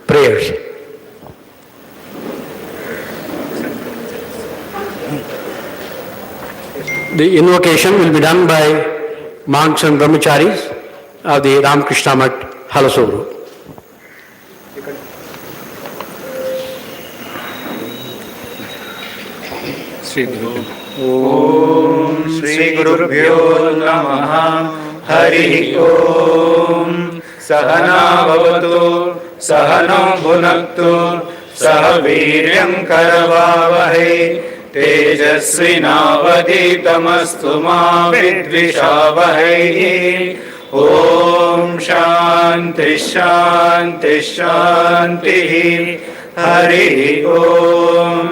prayers. The invocation will be done by monks and brahmacharis of the Ramakrishna Mat, Halasuru. Om Shri Gurubhyo Namaha. Hari Om. Sahana bhavatu sahano bhunaktu saha viryam karavavahe tejasvinavaditamastu ma vidvishavahe. Om Shanti Shanti Shanti. Hari Om.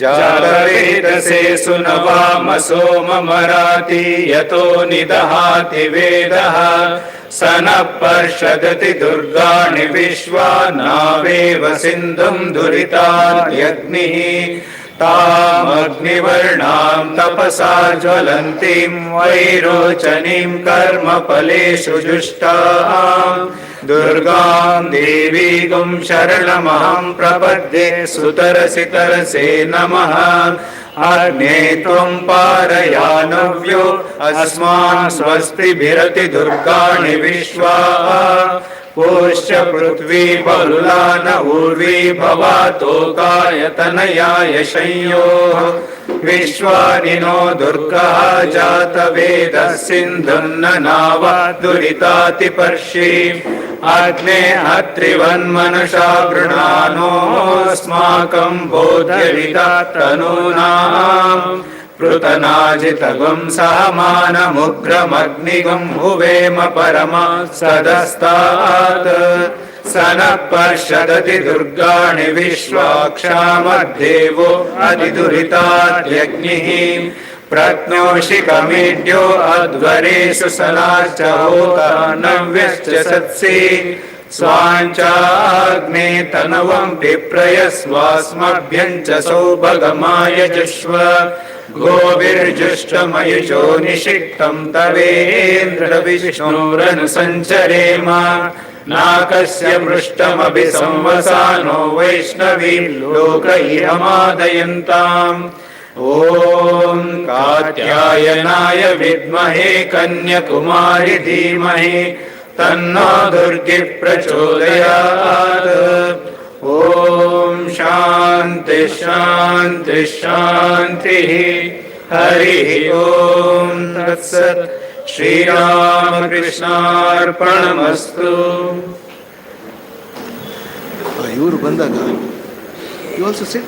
जातवेदसे सुनवामसो ममराति यतो निदहाति वेदः स न पर्षदति दुर्गाणि विश्वा नावेव सिन्धुं दुरितान्यग्निः तामग्निवर्णां तपसा ज्वलन्तीं वैरोचनीं कर्मफलेषु जुष्टाम् दुर्गां देवीगुं शरणमहं प्रपद्ये सुतरसि तरसे नमः अग्ने त्वं पारयानव्यो अस्मान् स्वस्तिभिरति दुर्गाणि विश्वा पुष्य पृथ्वी बलुलान उर्वी भवातोकायतनयाय संयोः विश्वानिनो दुर्गः जातवेदः सिन्धुन्न नाव दुरितातिपर्षि अग्ने अत्रिवन्मनसा गृणानोऽस्माकं बोध्यविदात्तनूनाम् पृतनाजितगुं सहमानमुग्रमग्निगुं हुवेम परमा सदस्तात् स न पर्षदति दुर्गाणि विश्वाक्षामद्देवो अधिदुरिताद्यग्निः प्रत्नोषिकमेढ्यो अध्वरेषु सलाश्च होता नव्यश्च सत्सि स्वाञ्चाग्ने तनवं विप्रयस्वास्मभ्यं च सौभगमाय जुष्व गोभिर्जुष्टमयुषो निषिक्तं तवेन्द्रविष्णुरनुसञ्चरेम नाकस्य पृष्ठमभि संवसानो वैष्णवीं लोकैरमादयन्ताम् ॐ कात्यायनाय विद्महे कन्याकुमारि धीमहि तन्नो दुर्गिः प्रचोदयात् ॐ शान्ति शान्ति शान्तिः हरिः ॐ तत्सत् श्रीरामकृष्णार्पणमस्तु. ಇವರು ಬಂದಾಗ you also sit?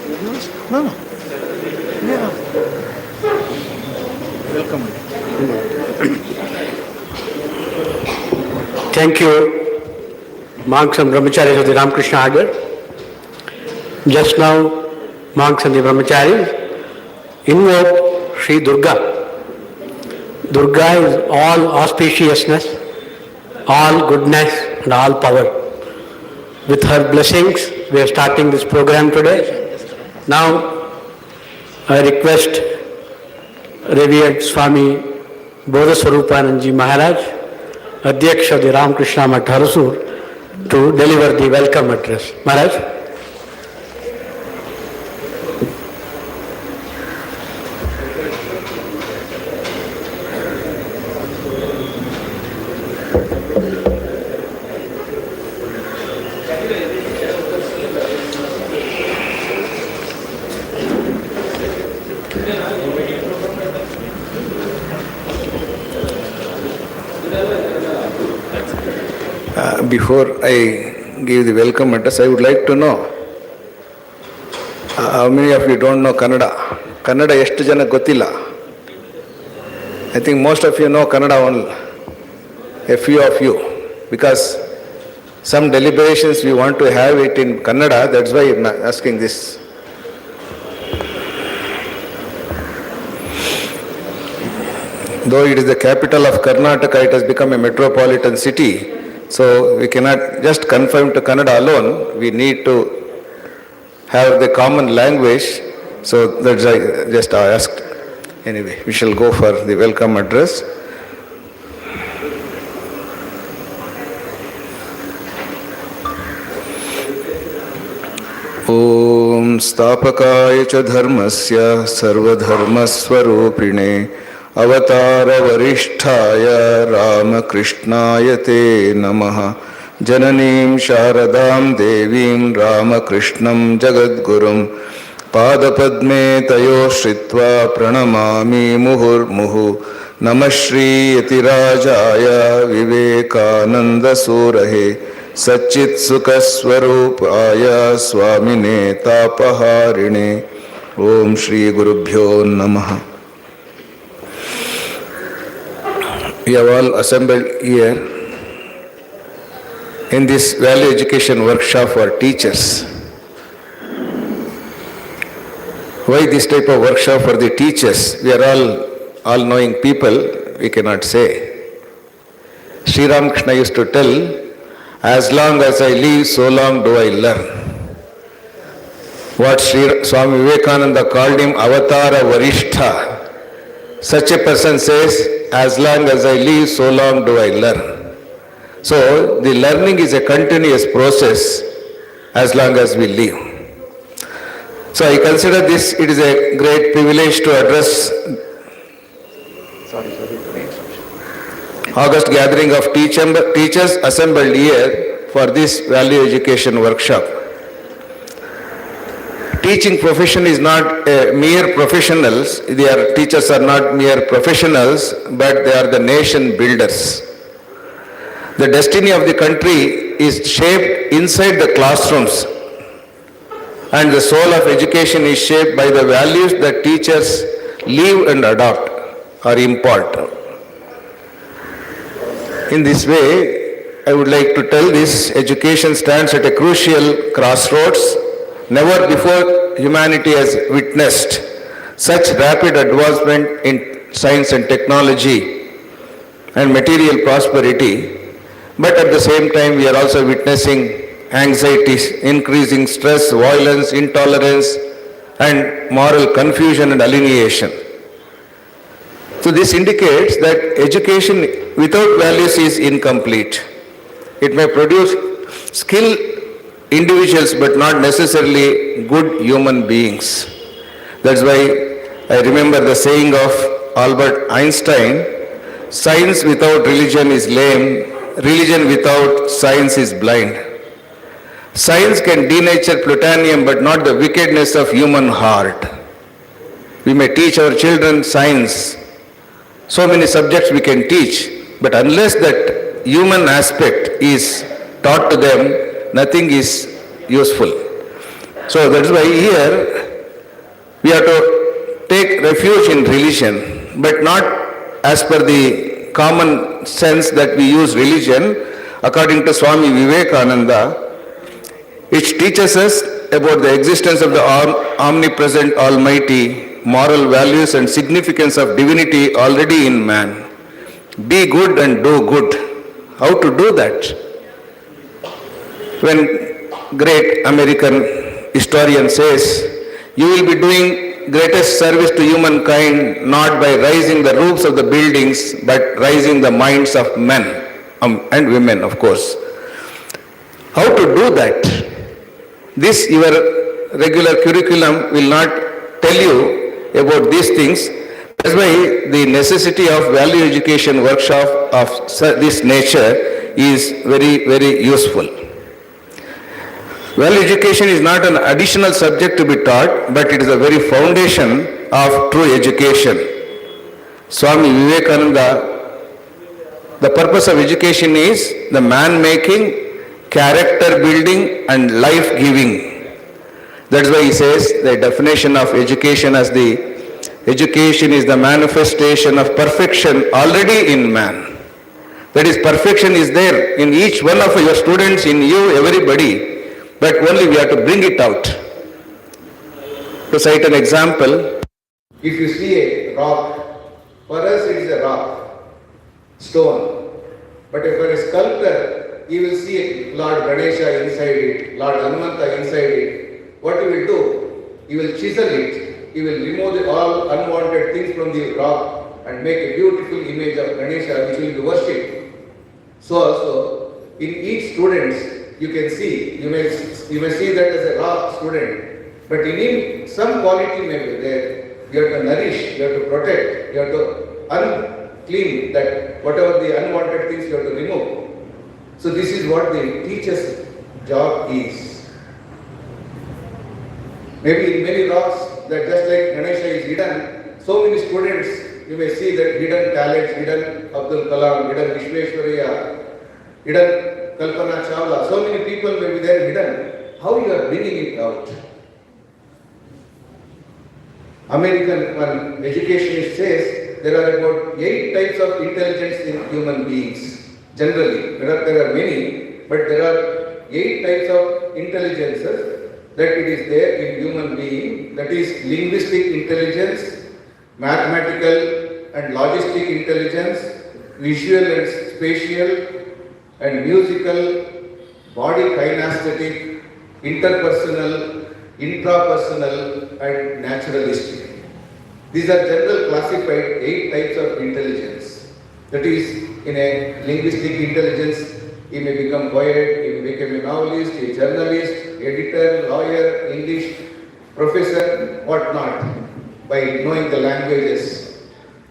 No. Yeah. Welcome. Thank you, monks and brahmacharis of the Ramakrishna Order. Just now, monks and the brahmacharis invoke Sri Durga. Durga is all auspiciousness, all goodness and all power. With her blessings, we are starting this program today. Now, I request Revered Swami Bodhiswarupananji Maharaj, Adhyaksha of the Ramakrishna Mat Halasuru, to deliver the welcome address. Maharaj. Before I give the welcome address, I would like to know how many of you don't know Kannada? Kannada ಎಷ್ಟು ಜನ ಗೊತ್ತಿಲ್ಲ? I think most of you know Kannada only. A few of you, because some deliberations we want to have it in Kannada, that's why I'm asking this. Though it is the capital of Karnataka, it has become a metropolitan city. So we cannot just confine to Kannada alone. We need to have the common language. So that's why just I asked. Anyway, we shall go for the welcome address. ॐ स्थापकाय च धर्मस्य सर्वधर्मस्वरूपिणे अवतारवरिष्ठाय रामकृष्णाय ते नमः। जननीं शारदां देवीं रामकृष्णं जगद्गुरुं पादपद्मे तयोः श्रित्वा प्रणमामि मुहुर्मुहुः। नमः श्रीयतिराजाय विवेकानन्दसूरहे सच्चित्सुखस्वरूपाय स्वामिने तापहारिणे। ॐ श्रीगुरुभ्यो नमः। We have all assembled here in this value education workshop for teachers. Why this type of workshop for the teachers? We are all knowing people, we cannot say. Sri Ramakrishna used to tell, as long as I live, so long do I learn. What Swami Vivekananda called him Avatara Varishtha. Such a person says, as long as I live, so long do I learn. So, the learning is a continuous process as long as we live. So, I consider this, it is a great privilege to address August gathering of teachers assembled here for this value education workshop. Teaching profession is not mere professionals. Teachers are not mere professionals, but they are the nation builders. The destiny of the country is shaped inside the classrooms, and the soul of education is shaped by the values that teachers live and adopt or impart. In this way, I would like to tell this: education stands at a crucial crossroads. Never before humanity has witnessed such rapid advancement in science and technology and material prosperity, but at the same time we are also witnessing anxieties, increasing stress, violence, intolerance, and moral confusion and alienation. So this indicates that education without values is incomplete. It may produce skilled individuals but not necessarily good human beings. That's why I remember the saying of Albert Einstein, science without religion is lame, religion without science is blind. Science can denature plutonium but not the wickedness of human heart. We may teach our children science. So many subjects we can teach, but unless that human aspect is taught to them, nothing is useful. So that's why here we have to take refuge in religion, but not as per the common sense that we use religion. According to Swami Vivekananda, which teaches us about the existence of the omnipresent Almighty, moral values and significance of divinity already in man. Be good and do good. How to do that? When great American historian says, you will be doing greatest service to humankind not by raising the roofs of the buildings, but raising the minds of men and women, of course. How to do that? This your regular curriculum will not tell you about these things. That's why the necessity of value education workshop of this nature is very, very useful. Value education is not an additional subject to be taught, but it is a very foundation of true education. Swami Vivekananda, the purpose of education is the man-making, character building and life giving. That's why he says the definition of education as the education is the manifestation of perfection already in man. That is, perfection is there in each one of your students, in you, everybody, but only we have to bring it out. To cite an example, if you see a rock, for us it is a rock, stone, but if for a sculptor, he will see Lord Ganesha inside it, Lord Hanumanta inside it. What he will do? He will chisel it, he will remove all unwanted things from the rock and make a beautiful image of Ganesha which will be worshipped. So also, in each student, you can see, you may see that as a raw student, but in him some quality may be there. You have to nourish, you have to protect, you have to unclean that whatever the unwanted things you have to remove. So this is what the teacher's job is. Maybe in many rocks that just like Ganesha is hidden, so many students you may see that hidden talents, hidden Abdul Kalam, hidden Vishweshwaraya, hidden Kalpana Chawla, so many people may be there hidden. How you are bringing it out? American educationist says there are about 8 types of intelligence in human beings. Generally, there are many, but there are 8 types of intelligences that it is there in human being. That is linguistic intelligence, mathematical and logistic intelligence, visual and spatial and musical, body kinesthetic, interpersonal, intrapersonal and naturalistic. These are general classified 8 types of intelligence. That is, in a linguistic intelligence, he may become poet, he may become a novelist, a journalist, editor, lawyer, English professor, what-not, by knowing the languages.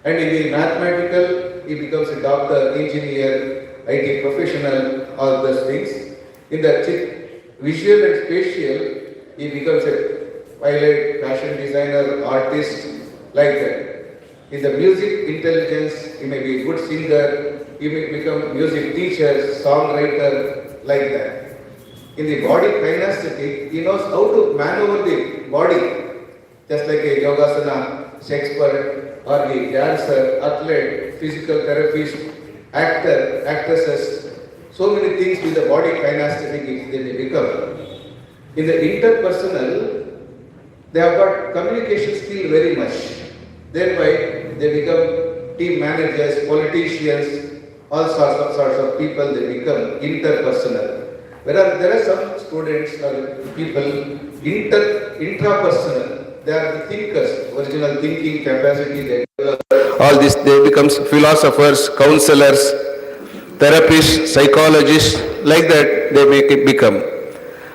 And in the mathematical, he becomes a doctor, engineer, IT professional, all those things. In the visual and spatial, he becomes a pilot, fashion designer, artist, like that. In the music intelligence, he may be a good singer, he may become music teacher, songwriter, like that. In the body kinesthetic, he knows how to maneuver the body, just like a yogasana, expert, or the dancer, athlete, physical therapist, actor, actresses, so many things with the body kinesthetic they may become. In the interpersonal, they have got communication skill very much. Thereby, they become team managers, politicians, all sorts of people, they become interpersonal. Whereas there are some students or people intrapersonal, they are the thinkers, original thinking capacity, they develop. All this, they become philosophers, counselors, therapists, psychologists, like that they become.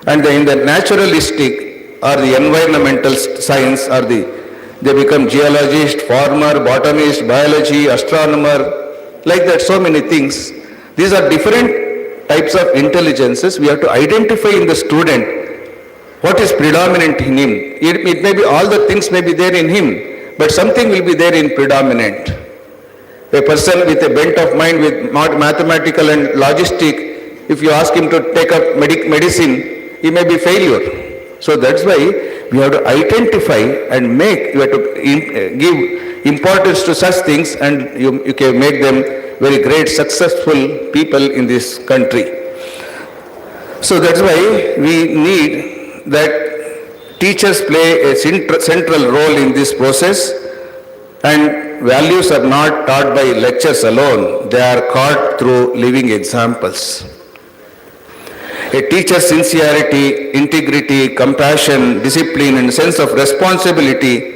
And in the naturalistic or the environmental science or they become geologist, farmer, botanist, biology, astronomer, like that, so many things. These are different types of intelligences. We have to identify in the student what is predominant in him. It may be all the things may be there in him, but something will be there in predominant. A person with a bent of mind with mathematical and logistic, if you ask him to take up medicine, he may be failure. So that's why we have to identify and we have to give importance to such things, and you can make them very great successful people in this country. So that's why we need that teachers play a central role in this process, and values are not taught by lectures alone, they are taught through living examples. A teacher's sincerity, integrity, compassion, discipline and sense of responsibility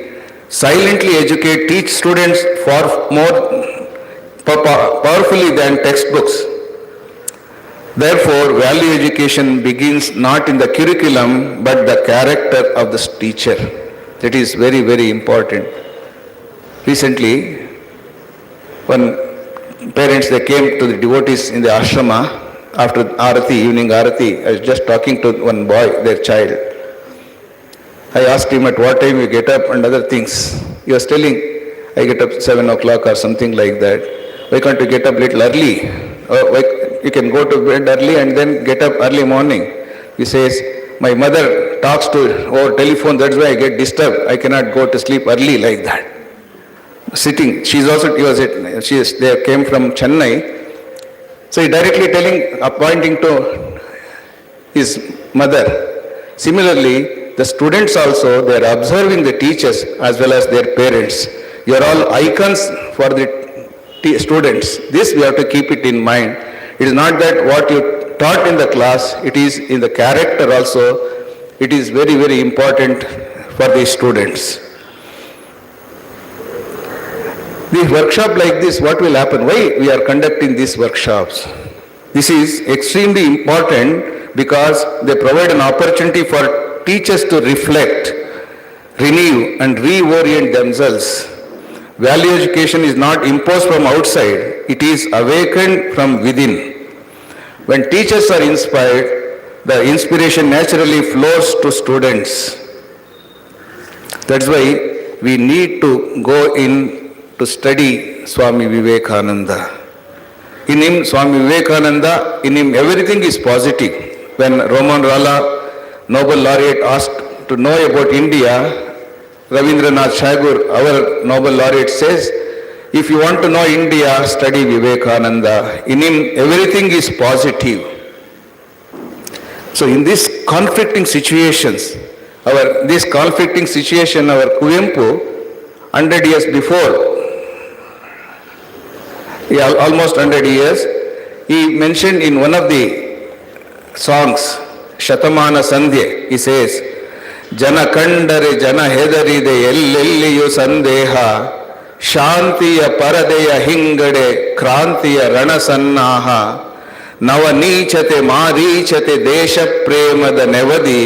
silently teach students far more powerfully than textbooks. Therefore, value education begins not in the curriculum but the character of the teacher. That is very, very important. Recently, when parents they came to the devotees in the ashrama, after Arati, evening Arati, I was just talking to one boy, their child. I asked him at what time you get up and other things. He was telling, I get up 7 o'clock or something like that. Why can't you get up little early? You can go to bed early and then get up early morning. He says, my mother talks to over telephone, that's why I get disturbed. I cannot go to sleep early like that. Sitting, they came from Chennai. So he directly pointing to his mother. Similarly, the students also, they are observing the teachers as well as their parents. You are all icons for the students. This we have to keep it in mind. It is not that what you taught in the class, it is in the character also. It is very, very important for the students. The workshop like this, what will happen? Why we are conducting these workshops? This is extremely important because they provide an opportunity for teachers to reflect, renew and reorient themselves. Value education is not imposed from outside, it is awakened from within. When teachers are inspired, the inspiration naturally flows to students. That's why we need to go in to study Swami Vivekananda. In him, Swami Vivekananda, in him everything is positive. When Roman Rolla, Nobel laureate, asked to know about India, Ravindranath Tagore, our Nobel laureate, says, if you want to know India, study Vivekananda. In him, everything is positive. So in these conflicting situations, our Kuvempu, 100 years before, almost 100 years, he mentioned in one of the songs, Shatamana Sandhya, he says, Jana kandare jana hedaride ellelliyu sandeha ಶಾಂತಿಯ ಪರದೆಯ ಹಿಂಗಡೆ ಕ್ರಾಂತಿಯ ರಣಸನ್ನಾಹ ನವನೀಚತೆ ಮಾರೀಚತೆ ದೇಶ ಪ್ರೇಮದ ನೆವದಿ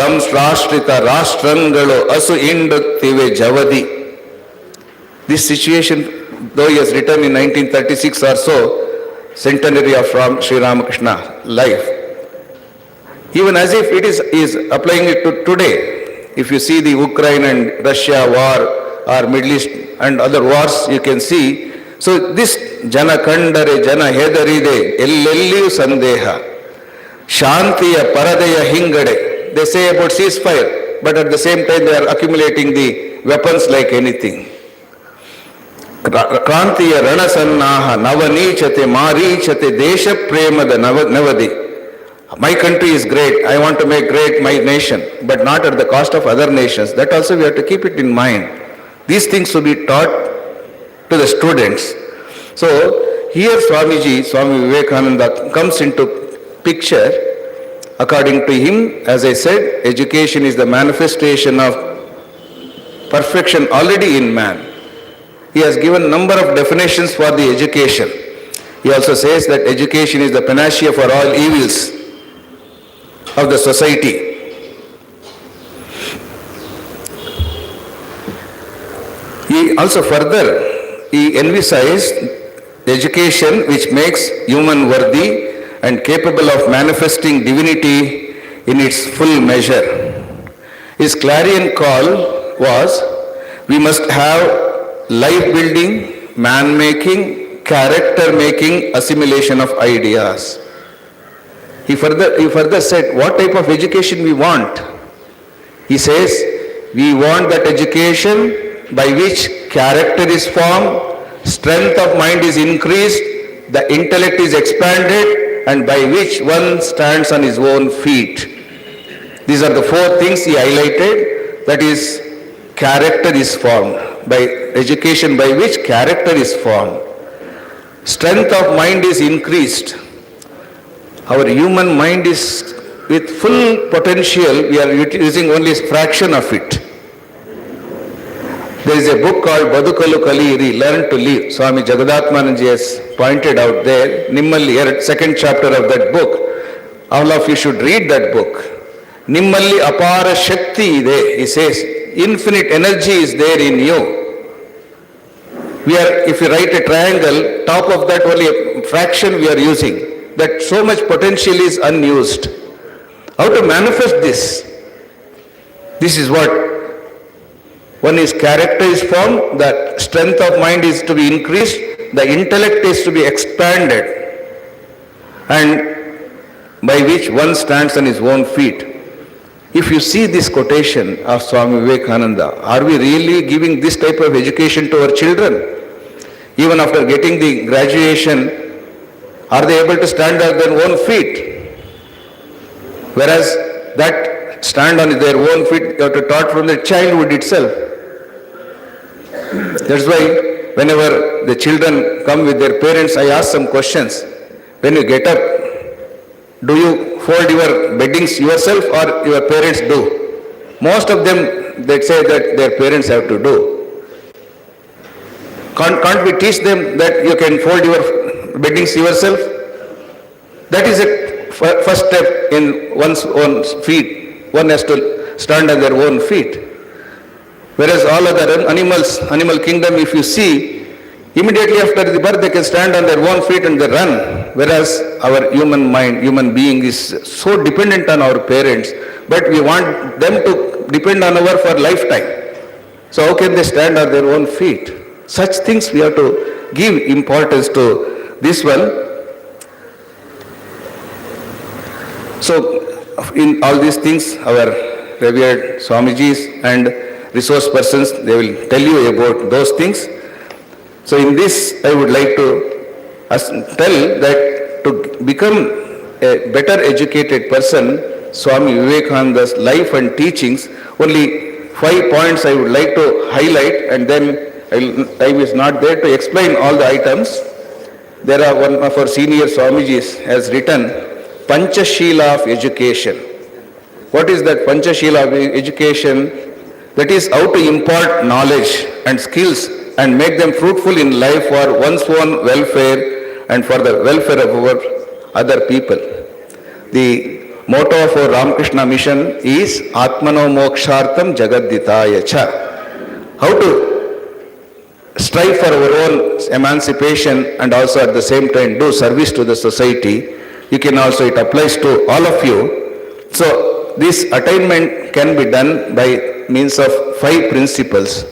ದಂಶ್ರಾಶ್ರಿತ ರಾಷ್ಟ್ರಂಗಳು ಅಸು ಇಂಡುತ್ತಿವೆ ಜವದಿ. This situation, though he has written in 1936 or so, centenary of Sri Ramakrishna life, even as if it is applying it to today. If you see the Ukraine and Russia war or Middle East and other wars, you can see. So this jana kandare jana hedaride ellelliyu sandeha shantiya paradeya hingade, they say about ceasefire, but at the same time they are accumulating the weapons like anything. Krantiya ranasannaha navanichate marichate desha premada navadi. My country is great, I want to make great my nation, but not at the cost of other nations. That also we have to keep it in mind. These things should be taught to the students. So here Swami Vivekananda comes into picture. According to him, as I said, education is the manifestation of perfection already in man. He has given a number of definitions for the education. He also says that education is the panacea for all evils of the society. He also further, he emphasized education which makes human worthy and capable of manifesting divinity in its full measure. His clarion call was, we must have life-building, man-making, character-making assimilation of ideas. He further said, what type of education we want? He says, we want that education by which character is formed, strength of mind is increased, the intellect is expanded, and by which one stands on his own feet. These are the four things he highlighted, that is, character is formed, by education by which character is formed. Strength of mind is increased. Our human mind is with full potential, we are using only a fraction of it. There is a book called Badukalu Kaliri, Learn to Live. Swami Jagadatmananji has pointed out there, Nimmalli, second chapter of that book. All of you should read that book. Nimmalli apara shakti ide, he says, infinite energy is there in you. If you write a triangle, top of that only a fraction we are using. That so much potential is unused. How to manifest this? This is what one is, character is formed, the strength of mind is to be increased, the intellect is to be expanded, and by which one stands on his own feet. If you see this quotation of Swami Vivekananda, are we really giving this type of education to our children? Even after getting the graduation, are they able to stand on their own feet? Whereas that stand on their own feet you have to taught from their childhood itself. That's why whenever the children come with their parents, I ask some questions. When you get up, do you fold your beddings yourself or your parents do? Most of them, they say that their parents have to do. Can't we teach them that you can fold your beddings yourself? That is a first step in one's own feet. One has to stand on their own feet. Whereas all other animals, animal kingdom, if you see, immediately after the birth they can stand on their own feet and they run. Whereas our human mind, human being is so dependent on our parents, but we want them to depend on our for lifetime. So how can they stand on their own feet? Such things we have to give importance to this one. So in all these things, our revered Swamijis and resource persons, they will tell you about those things. So in this, I would like to tell that to become a better educated person, Swami Vivekananda's life and teachings, only 5 points I would like to highlight, and then time is not there to explain all the items. There are one of our senior Swamijis has written Panchashila of education. What is that Panchashila of education? That is how to impart knowledge and skills and make them fruitful in life for one's own welfare and for the welfare of our other people. The motto of our Ramakrishna mission is Atmano Mokshartam Jagaditaya Cha. How to strive for our own emancipation and also at the same time do service to the society. You can also, it applies to all of you. So this attainment can be done by means of 5 principles.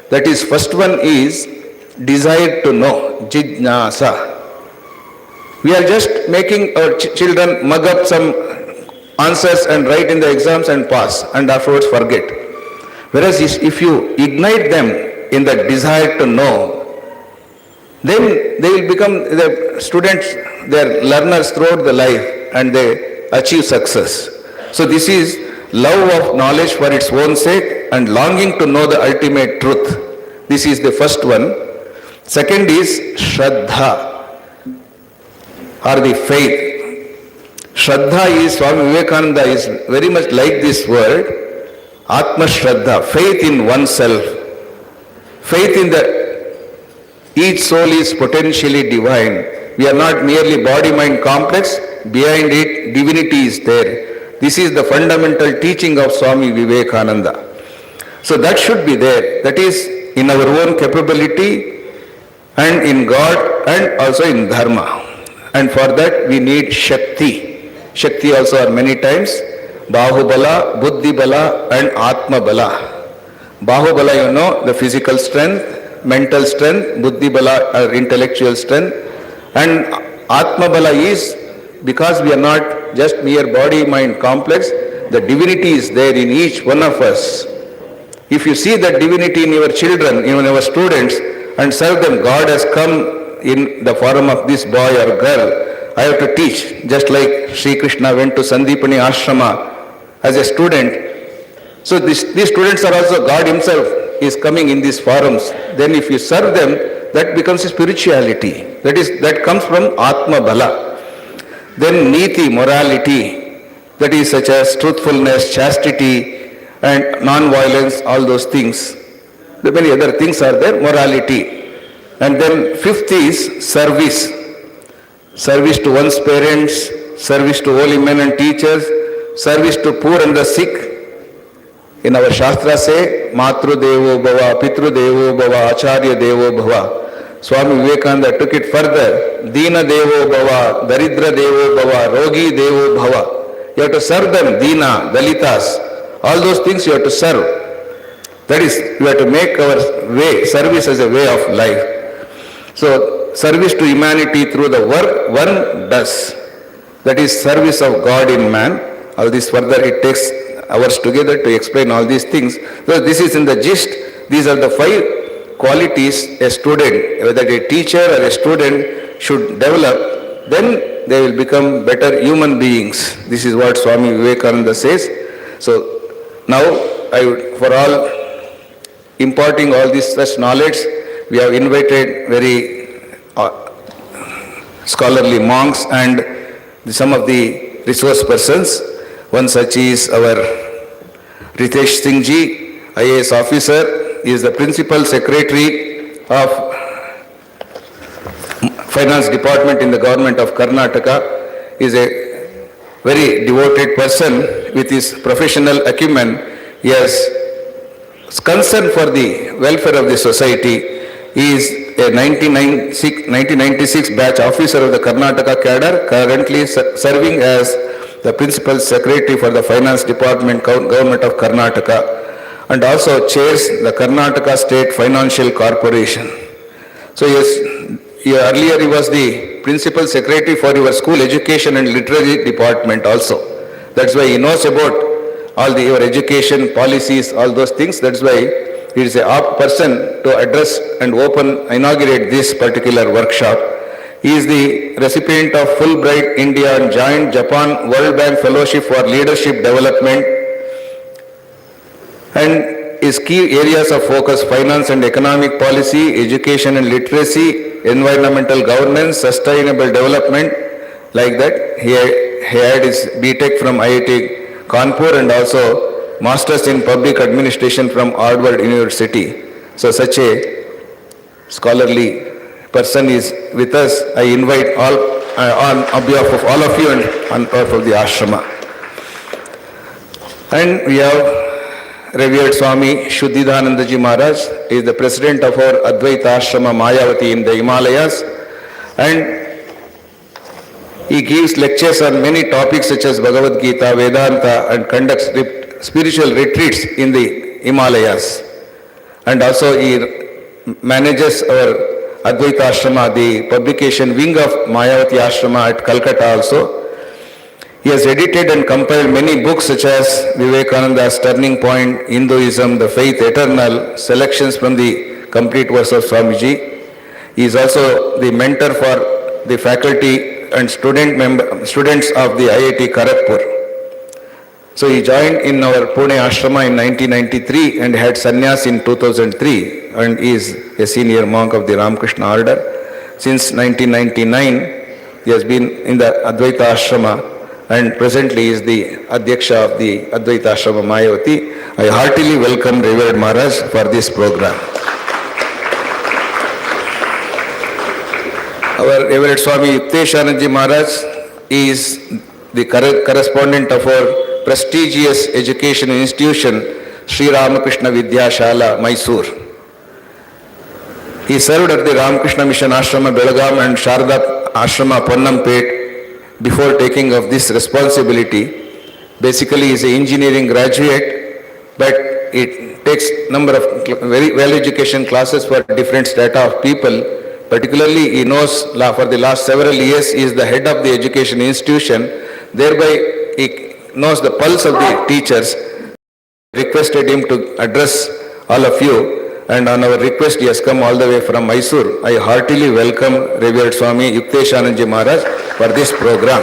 That is, first one is desire to know, jijnasa. We are just making our children mug up some answers and write in the exams and pass and afterwards forget. Whereas if you ignite them in the desire to know, then they will become the students, they are learners throughout the life and they achieve success. So this is love of knowledge for its own sake and longing to know the ultimate truth. This is the first one. Second is Shraddha, or the faith. Shraddha is, Swami Vivekananda is very much like this word, Atma Shraddha, faith in oneself. Faith in the each soul is potentially divine. We are not merely body-mind complex, behind it divinity is there. This is the fundamental teaching of Swami Vivekananda. So that should be there. That is in our own capability and in God and also in Dharma. And for that we need Shakti. Shakti also are many times Bahubala, Buddhi Bala and Atma Bala. Bahubala, you know, the physical strength, mental strength, Buddhi Bala or intellectual strength, and Atma Bala is because we are not just mere body-mind complex, the divinity is there in each one of us. If you see that divinity in your children, in our students, and serve them, God has come in the form of this boy or girl. I have to teach, just like Sri Krishna went to Sandipani Ashrama as a student. So these students are also God himself is coming in these forums. Then if you serve them, that becomes a spirituality. That comes from Atma Bala. Then Niti, morality, that is such as truthfulness, chastity and non-violence, all those things. The many other things are there, morality. And then fifth is service. Service to one's parents, service to holy men and teachers, service to poor and the sick. In our Shastra say, Matru Devo Bhava, Pitru Devo Bhava, Acharya Devo Bhava. Swami Vivekananda took it further. Dina Devo Bhava, Daridra Devo Bhava, Rogi Devo Bhava. You have to serve them, Dina, Dalitas. All those things you have to serve. That is, you have to make our way, service as a way of life. So, service to humanity through the work one does. That is service of God in man. All this further it takes hours together to explain all these things. So this is in the gist. These are the 5 qualities a student, whether a teacher or a student, should develop. Then they will become better human beings. This is what Swami Vivekananda says. So now I would, for all imparting all this such knowledge, we have invited very scholarly monks and some of the resource persons. One such is our Ritesh Singh Ji, IAS officer, he is the principal secretary of Finance Department in the government of Karnataka, is a very devoted person with his professional acumen. He has concern for the welfare of the society. He is a 1996 batch officer of the Karnataka cadre, currently serving as the Principal Secretary for the Finance Department, Government of Karnataka, and also chairs the Karnataka State Financial Corporation. So yes, earlier he was the Principal Secretary for your School Education and Literacy Department also. That's why he knows about all your education policies, all those things. That's why he is a apt person to address and inaugurate this particular workshop. He is the recipient of Fulbright India and Joint Japan World Bank Fellowship for Leadership Development, and his key areas of focus: finance and economic policy, education and literacy, environmental governance, sustainable development, like that. He had his BTech from IIT Kanpur and also Masters in Public Administration from Harvard University. So such a scholarly person is with us. I invite all on behalf of all of you and on behalf of the ashrama. And we have revered Swami Shuddhidanandaji Maharaj. He is the president of our Advaita Ashrama Mayavati in the Himalayas, and he gives lectures on many topics such as Bhagavad Gita, Vedanta, and conducts spiritual retreats in the Himalayas. And also he manages our Advaita Ashrama, the publication wing of Mayavati Ashrama at Calcutta also. He has edited and compiled many books such as Vivekananda's Turning Point, Hinduism, The Faith Eternal, selections from the complete verse of Swamiji. He is also the mentor for the faculty and students of the IIT Kharagpur. So he joined in our Pune Ashrama in 1993 and had sannyas in 2003, and is a senior monk of the Ramakrishna order. Since 1999, he has been in the Advaita Ashrama and presently is the Adhyaksha of the Advaita Ashrama Mayavati. I heartily welcome Revered Maharaj for this program. Our Revered Swami Yukteshanandaji Maharaj is the correspondent of our prestigious education institution, Sri Ramakrishna Vidyashala, Mysore. He served at the Ramakrishna Mission Ashrama, Belgaum, and Sharda Ashrama, Ponnampet, before taking of this responsibility. Basically, he is an engineering graduate, but it takes number of very well-education classes for different strata of people. Particularly, he knows for the last several years, he is the head of the education institution. Thereby, he knows the pulse of the teachers. Requested him to address all of you, and on our request, he has come all the way from Mysore. I heartily welcome Revered Swami Yukteshanandaji Maharaj for this program.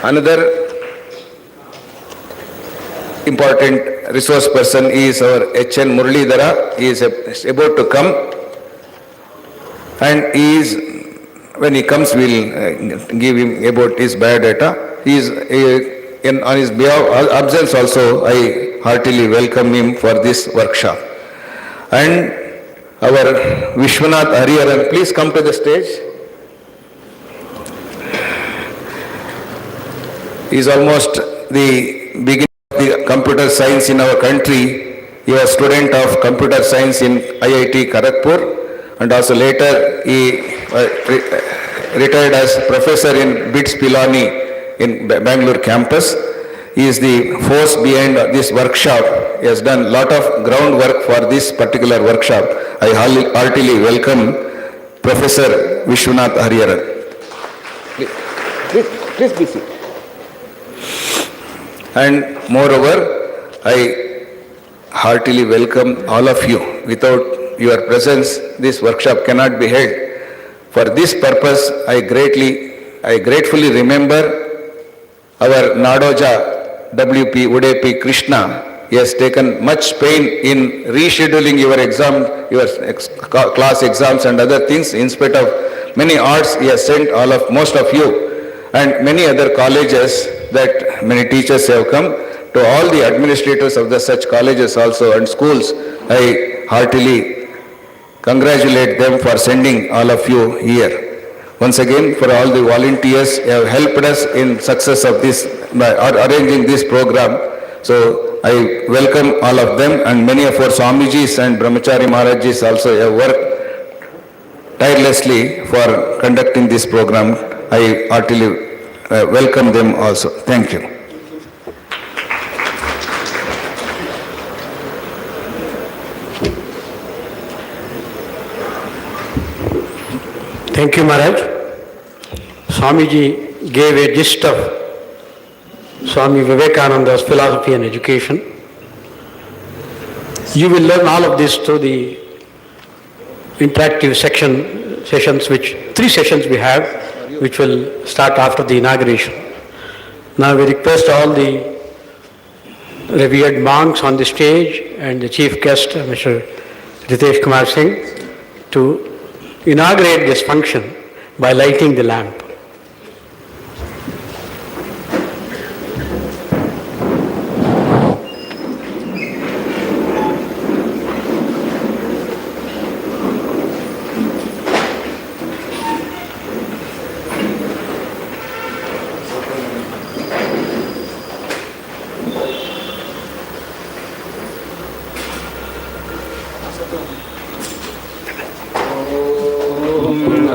Another important resource person is our H.N. Muralidhara. He is about to come, and he is, when he comes, we will give him about his biodata. He is on his absence also, I heartily welcome him for this workshop. And our Vishwanath Hariharan, please come to the stage. He is almost the beginning of the computer science in our country. He was student of computer science in IIT Kharagpur, and also later he retired as professor in BITS Pilani in Bangalore campus. He is the force behind this workshop. He has done a lot of groundwork for this particular workshop. I heartily welcome Professor Vishwanath Hariharan. Please be seated. And moreover, I heartily welcome all of you. Without your presence, this workshop cannot be held. For this purpose, I gratefully remember our Nadoja WP Udepi Krishna. He has taken much pain in rescheduling your class exams and other things. In spite of many arts, he has sent most of you, and many other colleges that many teachers have come. To all the administrators of such colleges also and schools, I heartily congratulate them for sending all of you here. once again for all the volunteers who have helped us in success of this, by arranging this program. So I welcome all of them, and many of our Swamijis and Brahmachari Maharajis also have worked tirelessly for conducting this program. I heartily welcome them also. Thank you. Thank you, Maharaj. Swamiji gave a gist of Swami Vivekananda's philosophy and education. You will learn all of this through the interactive sessions, three sessions we have, which will start after the inauguration. Now we request all the revered monks on the stage and the chief guest, Mr. Ritesh Kumar Singh, to inaugurate this function by lighting the lamp.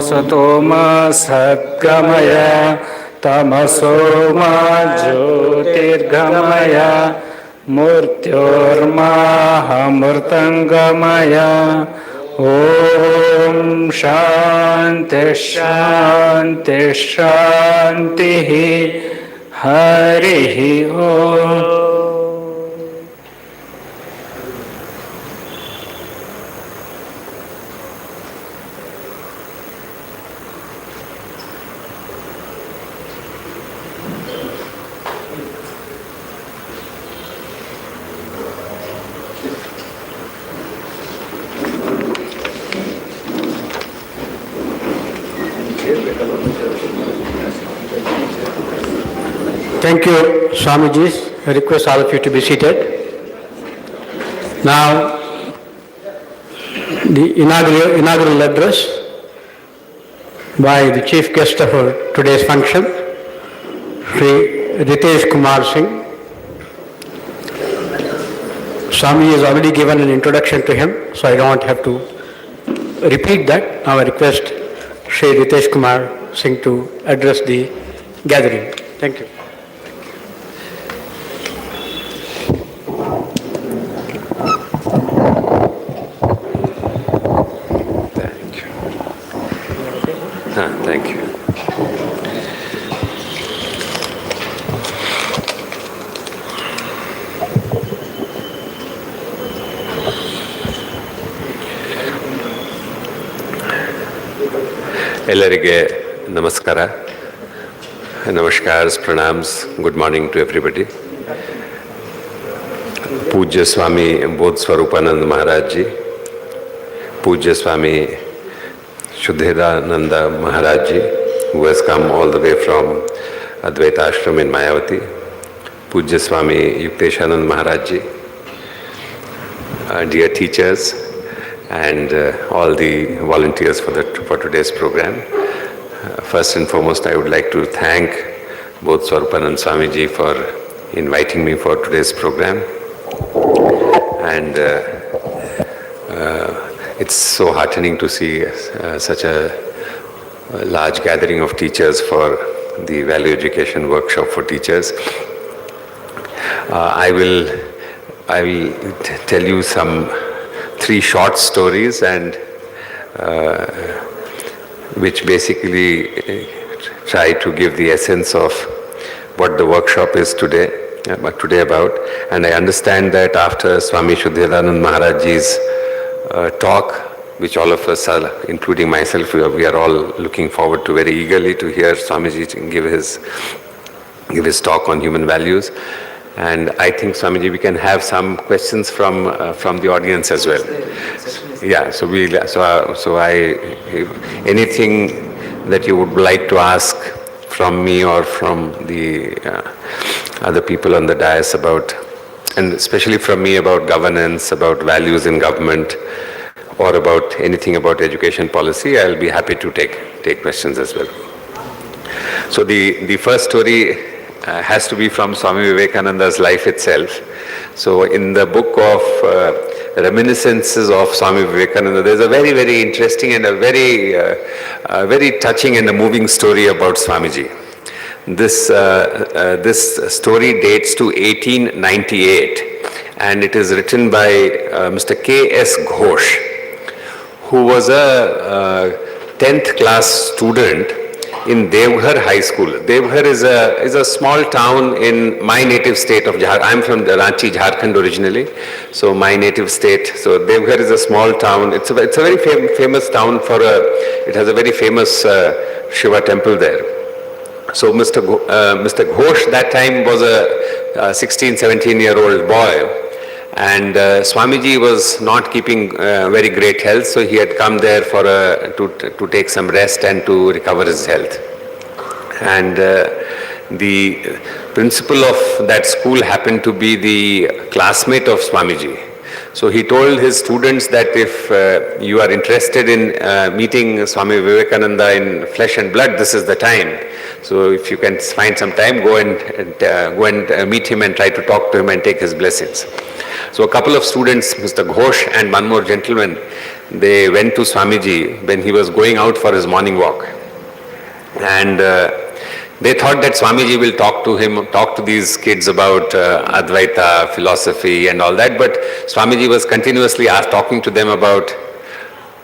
Sato ma sadgamaya tamaso ma jyotirgamaya murtyorma hamurtangamaya Om Shanti Shanti Shanti Harihi Om. Thank you, Swamijis. I request all of you to be seated. Now, the inaugural address by the chief guest of our today's function, Sri Ritesh Kumar Singh. Swami has already given an introduction to him, so I don't have to repeat that. Now I request Sri Ritesh Kumar Singh to address the gathering. Thank you. Thank you. ಎಲ್ಲರಿಗೆ ನಮಸ್ಕಾರ, ನಮಸ್ಕಾರ್ಸ್, ಪ್ರಣಾಮ್ಸ್, good morning to everybody. ಪೂಜ್ಯ ಸ್ವಾಮಿ ಬೋಧ Swarupananda Maharaj G, ಪೂಜ್ಯ ಸ್ವಾಮಿ Shuddhidananda Maharaj Ji, who has come all the way from Advaita Ashram in Mayavati, Pujya Swami Yukteshanand Maharaj Ji, dear teachers, and all the volunteers for today's program. First and foremost, I would like to thank both Swarupanand Swami Ji for inviting me for today's program, and it's so heartening to see such a large gathering of teachers for the Value Education Workshop for Teachers. I will tell you some 3 short stories, and which basically try to give the essence of what the workshop is today about. And I understand that after Swami Shuddhidanand Maharaj Ji's talk, which all of us are, including myself, we are all looking forward to very eagerly to hear Swamiji give his talk on human values. And I think, Swamiji, we can have some questions from the audience as well. Yeah, anything that you would like to ask from me or from the other people on the dais about, and especially from me, about governance, about values in government, or about anything about education policy, I'll be happy to take questions as well. So the first story has to be from Swami Vivekananda's life itself. So in the book of Reminiscences of Swami Vivekananda, there's a very, very interesting and a very touching and a moving story about Swamiji. This story dates to 1898, and it is written by Mr. K.S. Ghosh, who was a 10th class student in Devghar High School. Devghar is a small town in my native state of Jharkhand. I'm from Ranchi, Jharkhand originally, so my native state. So Devghar is a small town. It's a very famous town it has a very famous Shiva temple there. So Mr. Ghosh that time was a 16, 17-year-old boy, and Swamiji was not keeping very great health, so he had come there to take some rest and to recover his health. And the principal of that school happened to be the classmate of Swamiji. So he told his students that if you are interested in meeting Swami Vivekananda in flesh and blood, this is the time. So if you can find some time, go and meet him and try to talk to him and take his blessings. So a couple of students, Mr. Ghosh and one more gentleman, they went to Swamiji when he was going out for his morning walk. And they thought that Swamiji will talk to these kids about Advaita, philosophy and all that, but Swamiji was continuously talking to them about,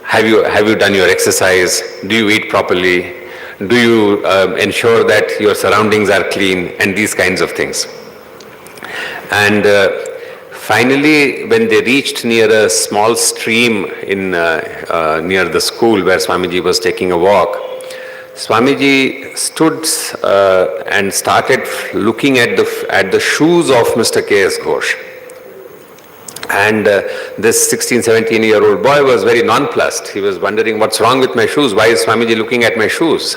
have you done your exercise? Do you eat properly? Do you ensure that your surroundings are clean? And these kinds of things. And finally, when they reached near a small stream near the school where Swamiji was taking a walk, Swamiji stood and started looking at the shoes of Mr. K.S. Ghosh. And this 16, 17-year-old boy was very nonplussed. He was wondering, what's wrong with my shoes? Why is Swamiji looking at my shoes?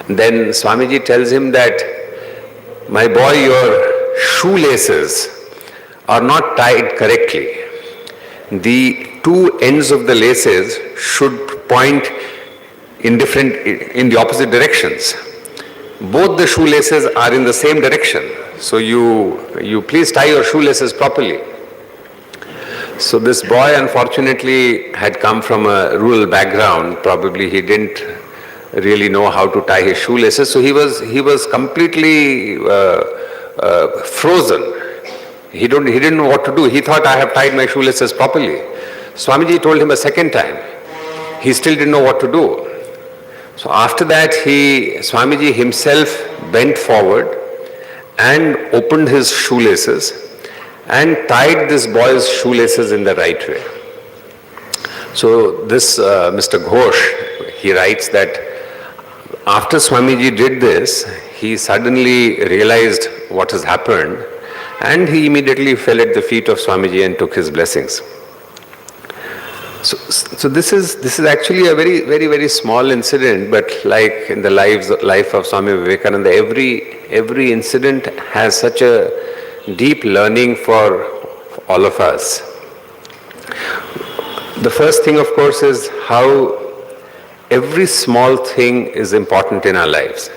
Then Swamiji tells him that, my boy, your shoelaces are not tied correctly. The two ends of the laces should point in the opposite directions. Both the shoelaces are in the same direction. So you please tie your shoelaces properly. So this boy unfortunately had come from a rural background. Probably he didn't really know how to tie his shoelaces. So he was completely frozen. He didn't know what to do. He thought, I have tied my shoelaces properly. Swamiji told him a second time. He still didn't know what to do. So after that, Swamiji himself bent forward and opened his shoelaces and tied this boy's shoelaces in the right way. So this Mr. Ghosh, he writes that after Swamiji did this, he suddenly realized what has happened, and he immediately fell at the feet of Swamiji and took his blessings. So this is actually a very, very, very small incident, but like in the life of Swami Vivekananda, every incident has such a deep learning for all of us. The first thing, of course, is how every small thing is important in our lives.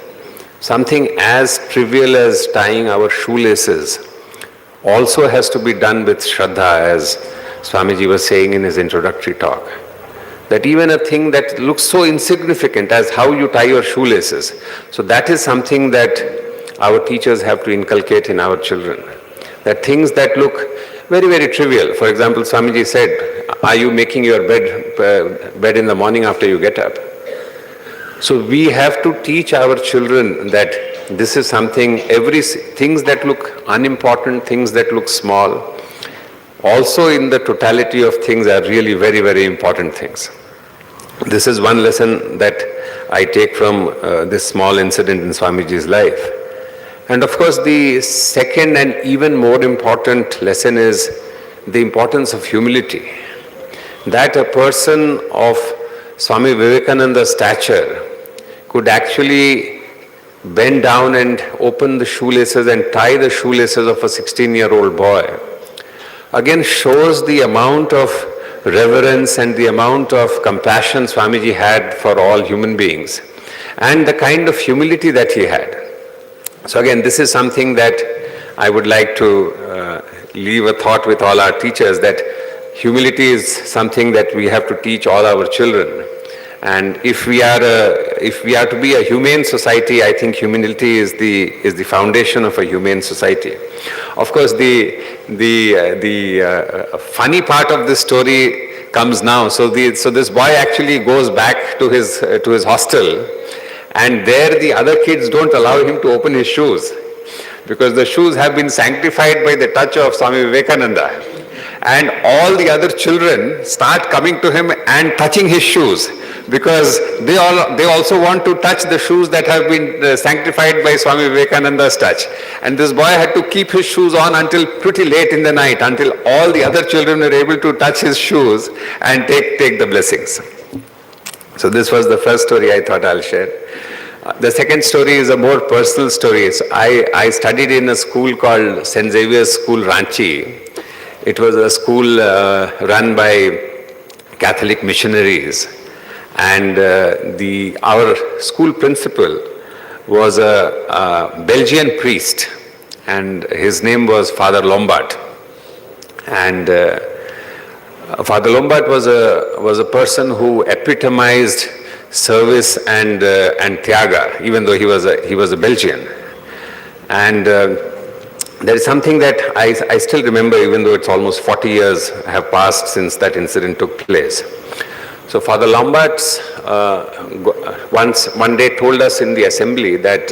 Something as trivial as tying our shoelaces also has to be done with Shraddha, as Swamiji was saying in his introductory talk. That even a thing that looks so insignificant as how you tie your shoelaces, so that is something that our teachers have to inculcate in our children. That things that look very, very trivial. For example, Swamiji said, are you making your bed in the morning after you get up? So we have to teach our children that this is something, things that look unimportant, things that look small, also in the totality of things are really very, very important things. This is one lesson that I take from this small incident in Swamiji's life. And of course, the second and even more important lesson is the importance of humility. That a person of Swami Vivekananda's stature could actually bend down and open the shoelaces and tie the shoelaces of a 16-year-old boy, again shows the amount of reverence and the amount of compassion Swamiji had for all human beings, and the kind of humility that he had. So again, this is something that I would like to leave a thought with all our teachers, that humility is something that we have to teach all our children. And if we are to be a humane society, I think humility is the foundation of a humane society. Of course, the funny part of this story comes now. So this boy actually goes back to his hostel, and there the other kids don't allow him to open his shoes, because the shoes have been sanctified by the touch of Swami Vivekananda. And all the other children start coming to him and touching his shoes, because they also want to touch the shoes that have been sanctified by Swami Vivekananda's touch. And this boy had to keep his shoes on until pretty late in the night, until all the other children were able to touch his shoes and take the blessings. So this was the first story I thought I'll share. The second story is a more personal story. So I studied in a school called St. Xavier's School, Ranchi. It was a school run by Catholic missionaries, and our school principal was a Belgian priest, and his name was Father Lombard. And Father Lombard was a person who epitomized service and tyaga, even though he was a Belgian. And there is something that I still remember, even though it's almost 40 years have passed since that incident took place. So Father Lombard one day told us in the assembly that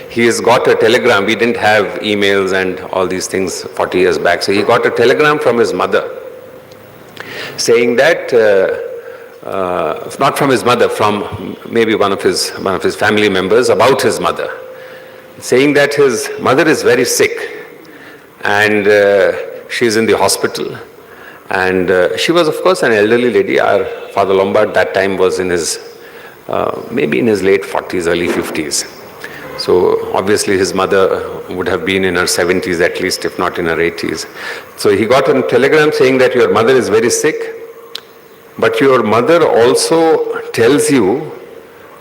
he has got a telegram. We didn't have emails and all these things 40 years back. So he got a telegram from his mother saying that, not from his mother, from maybe one of his family members, about his mother, saying that his mother is very sick and she's in the hospital. And she was, of course, an elderly lady. Our Father Lombard that time was in his, maybe in his late 40s, early 50s. So obviously his mother would have been in her 70s at least, if not in her 80s. So he got a telegram saying that your mother is very sick, but your mother also tells you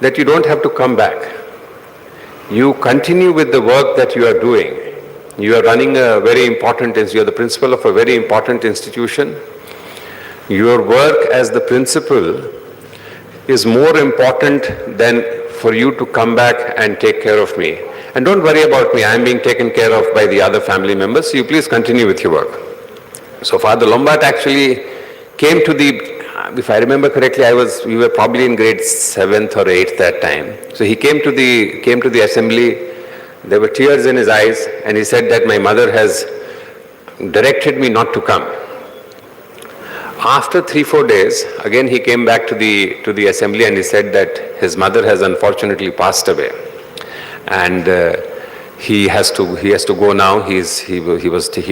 that you don't have to come back. You continue with the work that you are doing. You are running a very important, you are the principal of a very important institution. Your work as the principal is more important than for you to come back and take care of me. And don't worry about me, I am being taken care of by the other family members, so you please continue with your work. So Father Lombard actually came to if I remember correctly, we were probably in grade 7th or 8th that time. So he came to the assembly. There were tears in his eyes, and he said that my mother has directed me not to come. After 3-4 days, again he came back to the assembly, and he said that his mother has unfortunately passed away, and he has to go now. He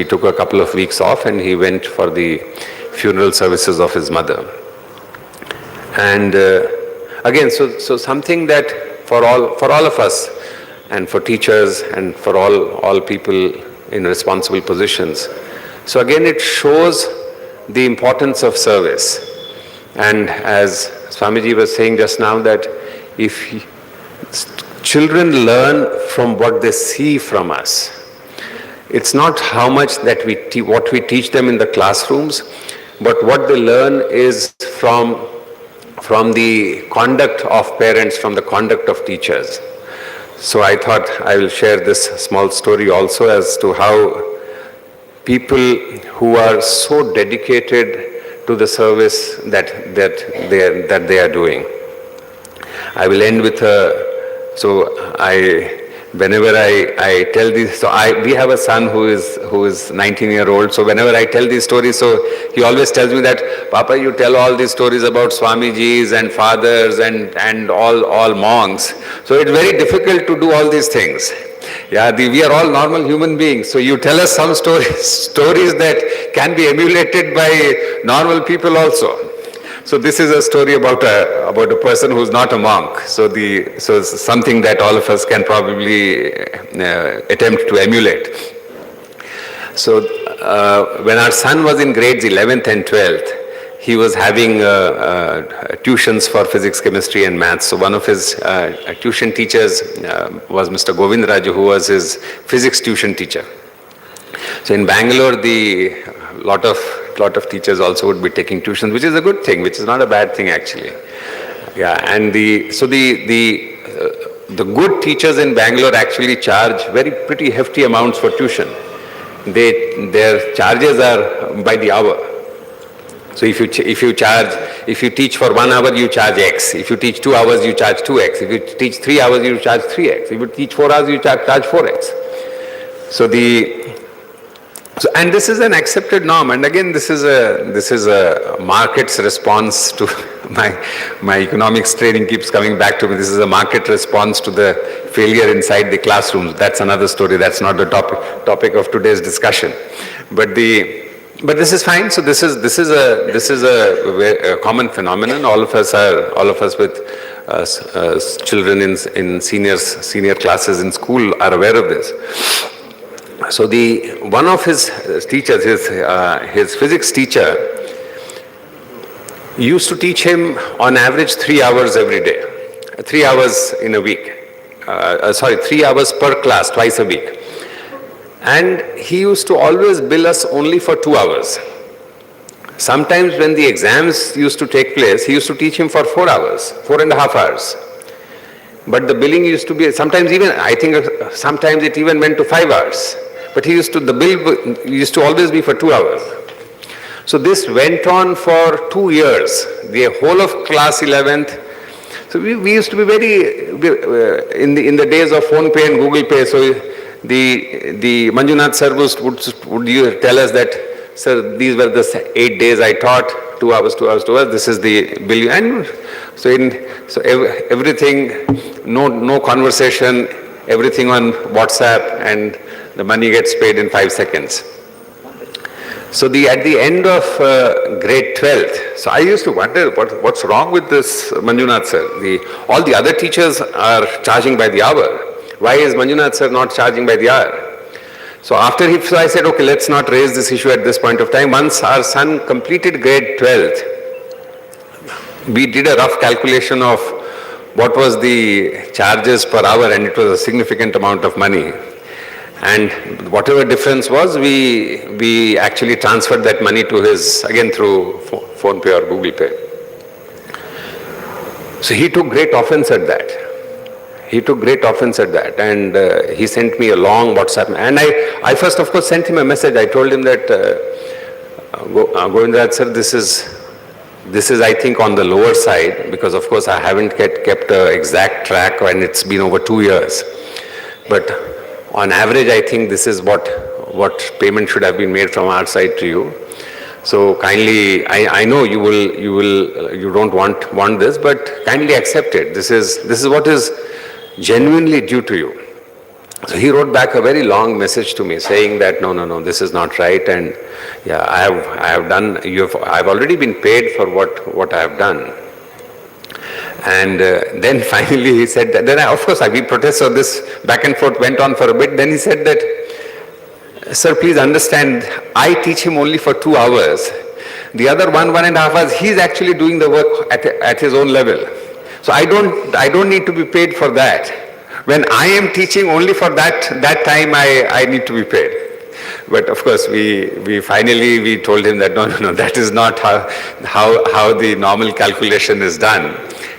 took a couple of weeks off, and he went for the funeral services of his mother. And again, so something that for all of us, and for teachers and for all people in responsible positions. So again, it shows the importance of service. And as Swamiji was saying just now, that if children learn from what they see from us, it's not how much that what we teach them in the classrooms, but what they learn is from the conduct of parents, from the conduct of teachers. So I thought I will share this small story also as to how people who are so dedicated to the service that they are doing. I will end with whenever I tell these, we have a son who is 19-year-old, so whenever I tell these stories, so he always tells me that, Papa, you tell all these stories about Swamijis and fathers and all monks, so it's very difficult to do all these things. Yeah, we are all normal human beings, so you tell us some stories that can be emulated by normal people also. So this is a story about a person who's not a monk. So it's something that all of us can probably attempt to emulate. So when our son was in grades 11th and 12th, he was having tuitions for physics, chemistry and maths. So one of his tuition teachers was Mr. Govind Raju, who was his physics tuition teacher. So in Bangalore, the lot of teachers also would be taking tuitions, which is a good thing, which is not a bad thing actually. Yeah, and the good teachers in Bangalore actually charge pretty hefty amounts for tuition. Their charges are by the hour. So if you teach for 1 hour, you charge X. If you teach 2 hours, you charge 2X. If you teach 3 hours, you charge 3X. If you teach 4 hours, you charge 4X. And this is an accepted norm. And again, this is a market's response to my economics training keeps coming back to me. This is a market response to the failure inside the classrooms. That's another story. That's not the topic of today's discussion. But this is fine. So this is a common phenomenon. All of us with children in senior classes in school are aware of this. So one of his teachers, his physics teacher, used to teach him on average 3 hours every day, 3 hours in a week. 3 hours per class, twice a week. And he used to always bill us only for 2 hours. Sometimes when the exams used to take place, he used to teach him for 4 hours, 4.5 hours. But the billing used to be, sometimes it even went to 5 hours. But the bill used to always be for 2 hours. So this went on for 2 years, the whole of class 11th. So we used to be very, in the days of Phone Pay and Google Pay, so the Manjunath sir would tell us that, sir, these were the 8 days I taught, 2 hours, this is the bill. And so everything, no conversation, everything on WhatsApp, and the money gets paid in 5 seconds. So at the end of grade 12th, so I used to wonder what's wrong with this Manjunath sir. All the other teachers are charging by the hour. Why is Manjunath sir not charging by the hour? So so I said, okay, let's not raise this issue at this point of time. Once our son completed grade 12th, we did a rough calculation of what was the charges per hour, and it was a significant amount of money. And whatever difference was, we actually transferred that money to again through Phone Pay or Google Pay. So he took great offense at that. And he sent me a long WhatsApp. And I first, of course, sent him a message. I told him that, Govindrat sir, this is, I think, on the lower side, because, of course, I haven't kept an exact track, and it's been over 2 years. But on average, I think this is what payment should have been made from our side to you. So kindly, I know you don't want this, but kindly accept it. This is what is genuinely due to you. So he wrote back a very long message to me saying that no, this is not right, and yeah, I've already been paid for what I have done. And then finally he said that, we protested, so this back and forth went on for a bit. Then he said that, sir, please understand, I teach him only for 2 hours. The other 1.5 hours, he's actually doing the work at his own level. So I don't need to be paid for that. When I am teaching only for that time, I need to be paid. But of course, we finally told him that no, that is not how the normal calculation is done.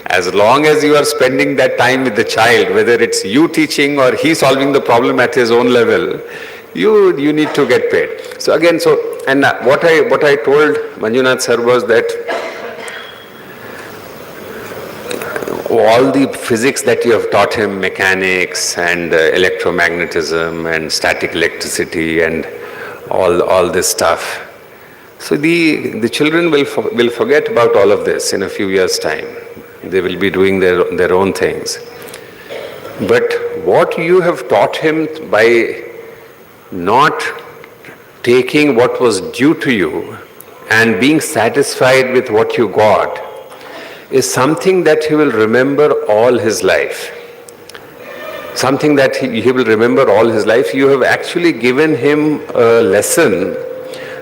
As long as you are spending that time with the child, whether it's you teaching or he solving the problem at his own level, you need to get paid. So again, and what I told Manjunath sir was that all the physics that you have taught him, mechanics and electromagnetism and static electricity and all this stuff, so the children will forget about all of this in a few years' time. They will be doing their own things. But what you have taught him by not taking what was due to you and being satisfied with what you got is something that he will remember all his life. Something that he will remember all his life. You have actually given him a lesson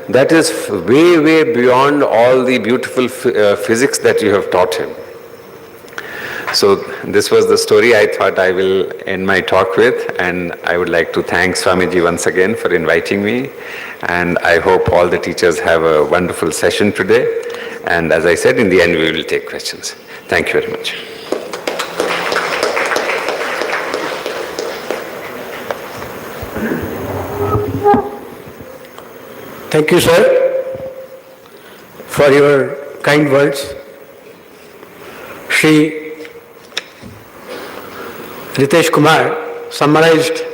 that is way, way beyond all the beautiful physics that you have taught him. So this was the story I thought I will end my talk with, and I would like to thank Swamiji once again for inviting me, and I hope all the teachers have a wonderful session today, and as I said, in the end we will take questions. Thank you very much. Thank you, sir, for your kind words. Shri Ritesh Kumar summarized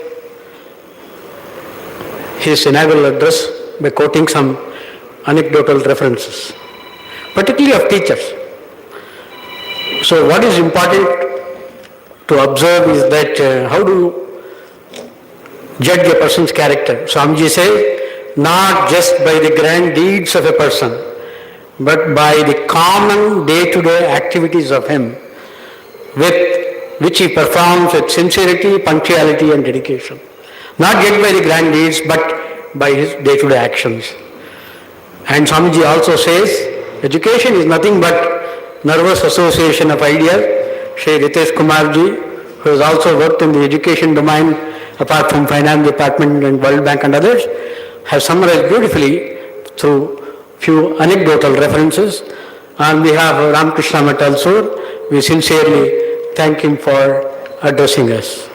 his inaugural address by quoting some anecdotal references, particularly of teachers. So what is important to observe is that how do you judge a person's character? Swamiji says, not just by the grand deeds of a person, but by the common day-to-day activities of him, which he performs with sincerity, punctuality and dedication. Not just by the grand deeds, but by his day-to-day actions. And Swamiji also says, education is nothing but nervous association of ideas. Shri Ritesh Kumarji, who has also worked in the education domain, apart from finance department and World Bank and others, has summarized beautifully through few anecdotal references. On behalf of Ramakrishna Math Halasuru, we sincerely thank him for addressing us.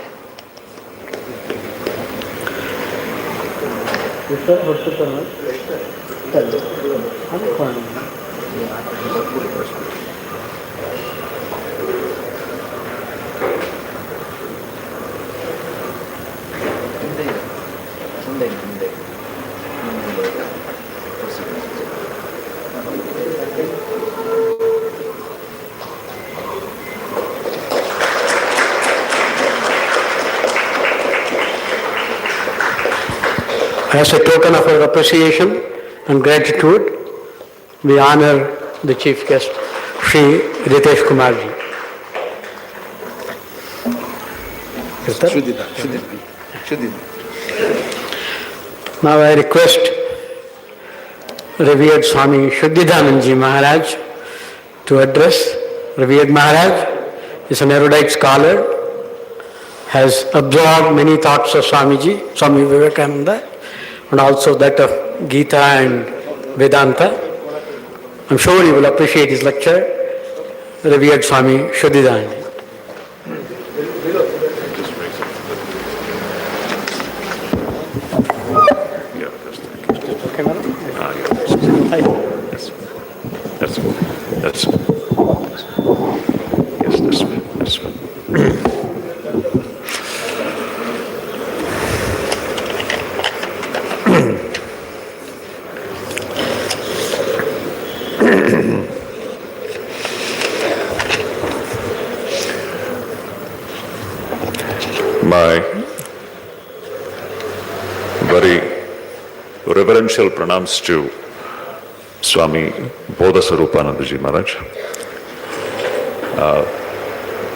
As a token of our appreciation and gratitude, we honor the chief guest, Shri Ritesh Kumarji. Now I request revered Swami Shuddhidanandji Maharaj to address. Revered Maharaj is an erudite scholar, has absorbed many thoughts of Swamiji, Swami Vivekananda, and also that of Gita and Vedanta. I'm sure you will appreciate his lecture. Revered Swami Shuddhidanand. My very reverential pranams to Swami Bodhasarupanandaji Maharaj.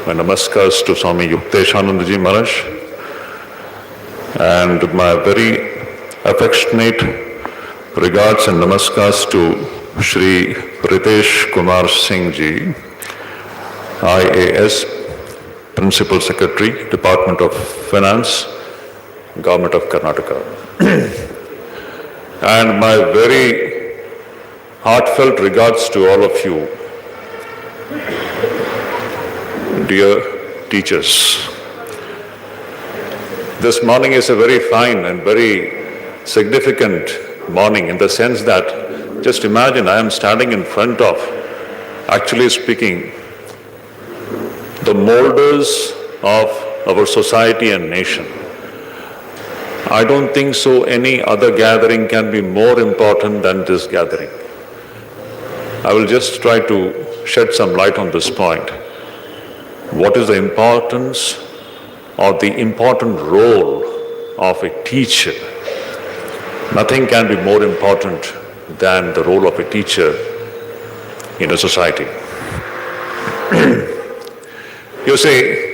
My namaskars to Swami Yukteshanandaji Maharaj, and my very affectionate regards and namaskars to Shri Ritesh Kumar Singh Ji, IAS, Principal Secretary, Department of Finance, Government of Karnataka. And my very heartfelt regards to all of you, dear teachers. This morning is a very fine and very significant morning in the sense that, just imagine I am standing in front of, actually speaking, the molders of our society and nation. I don't think so any other gathering can be more important than this gathering. I will just try to shed some light on this point. What is the importance or the important role of a teacher? Nothing can be more important than the role of a teacher in a society. You see,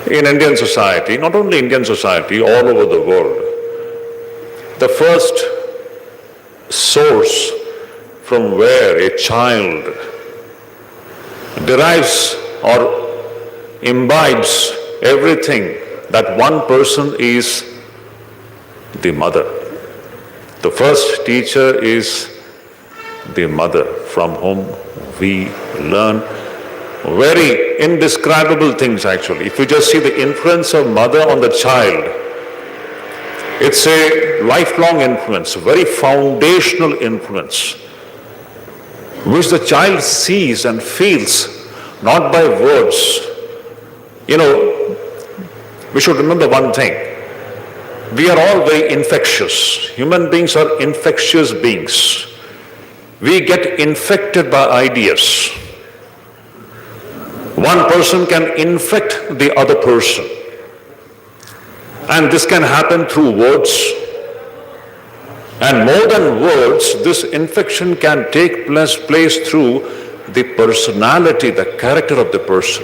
in Indian society, not only Indian society, all over the world, the first source from where a child derives or imbibes everything that one person is the mother. The first teacher is the mother, from whom we learn very indescribable things actually. If you just see the influence of mother on the child, it's a lifelong influence, very foundational influence, which the child sees and feels, not by words. You know, we should remember one thing. We are all very infectious. Human beings are infectious beings. We get infected by ideas. One person can infect the other person. And this can happen through words. And more than words, this infection can take place through the personality, the character of the person.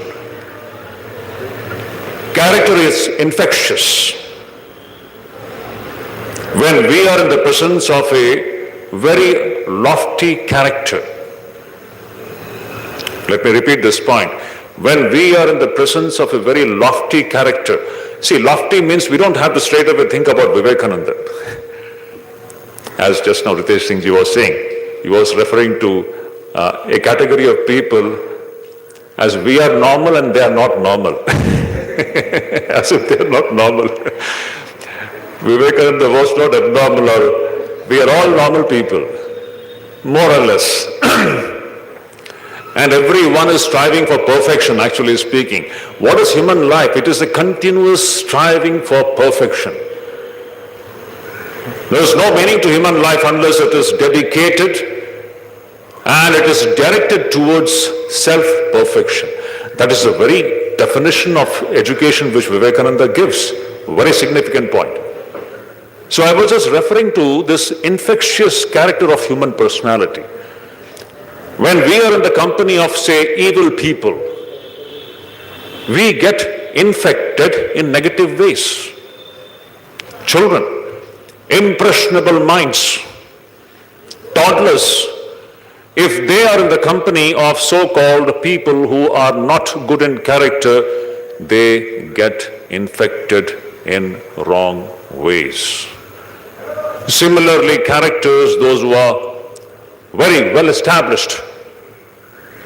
Character is infectious. When we are in the presence of a very lofty character, let me repeat this point. When we are in the presence of a very lofty character, see, lofty means we don't have to straight away think about Vivekananda. As just now Ritesh Singh ji was saying, he was referring to a category of people as we are normal and they are not normal. As if they are not normal. Vivekananda was not abnormal, or we are all normal people, more or less. And everyone is striving for perfection, actually speaking. What is human life? It is a continuous striving for perfection. There is no meaning to human life unless it is dedicated and it is directed towards self-perfection. That is the very definition of education which Vivekananda gives. A very significant point. So I was just referring to this infectious character of human personality. When we are in the company of, say, evil people, we get infected in negative ways. Children, impressionable minds, toddlers, if they are in the company of so-called people who are not good in character, they get infected in wrong ways. Similarly, characters, those who are very well established.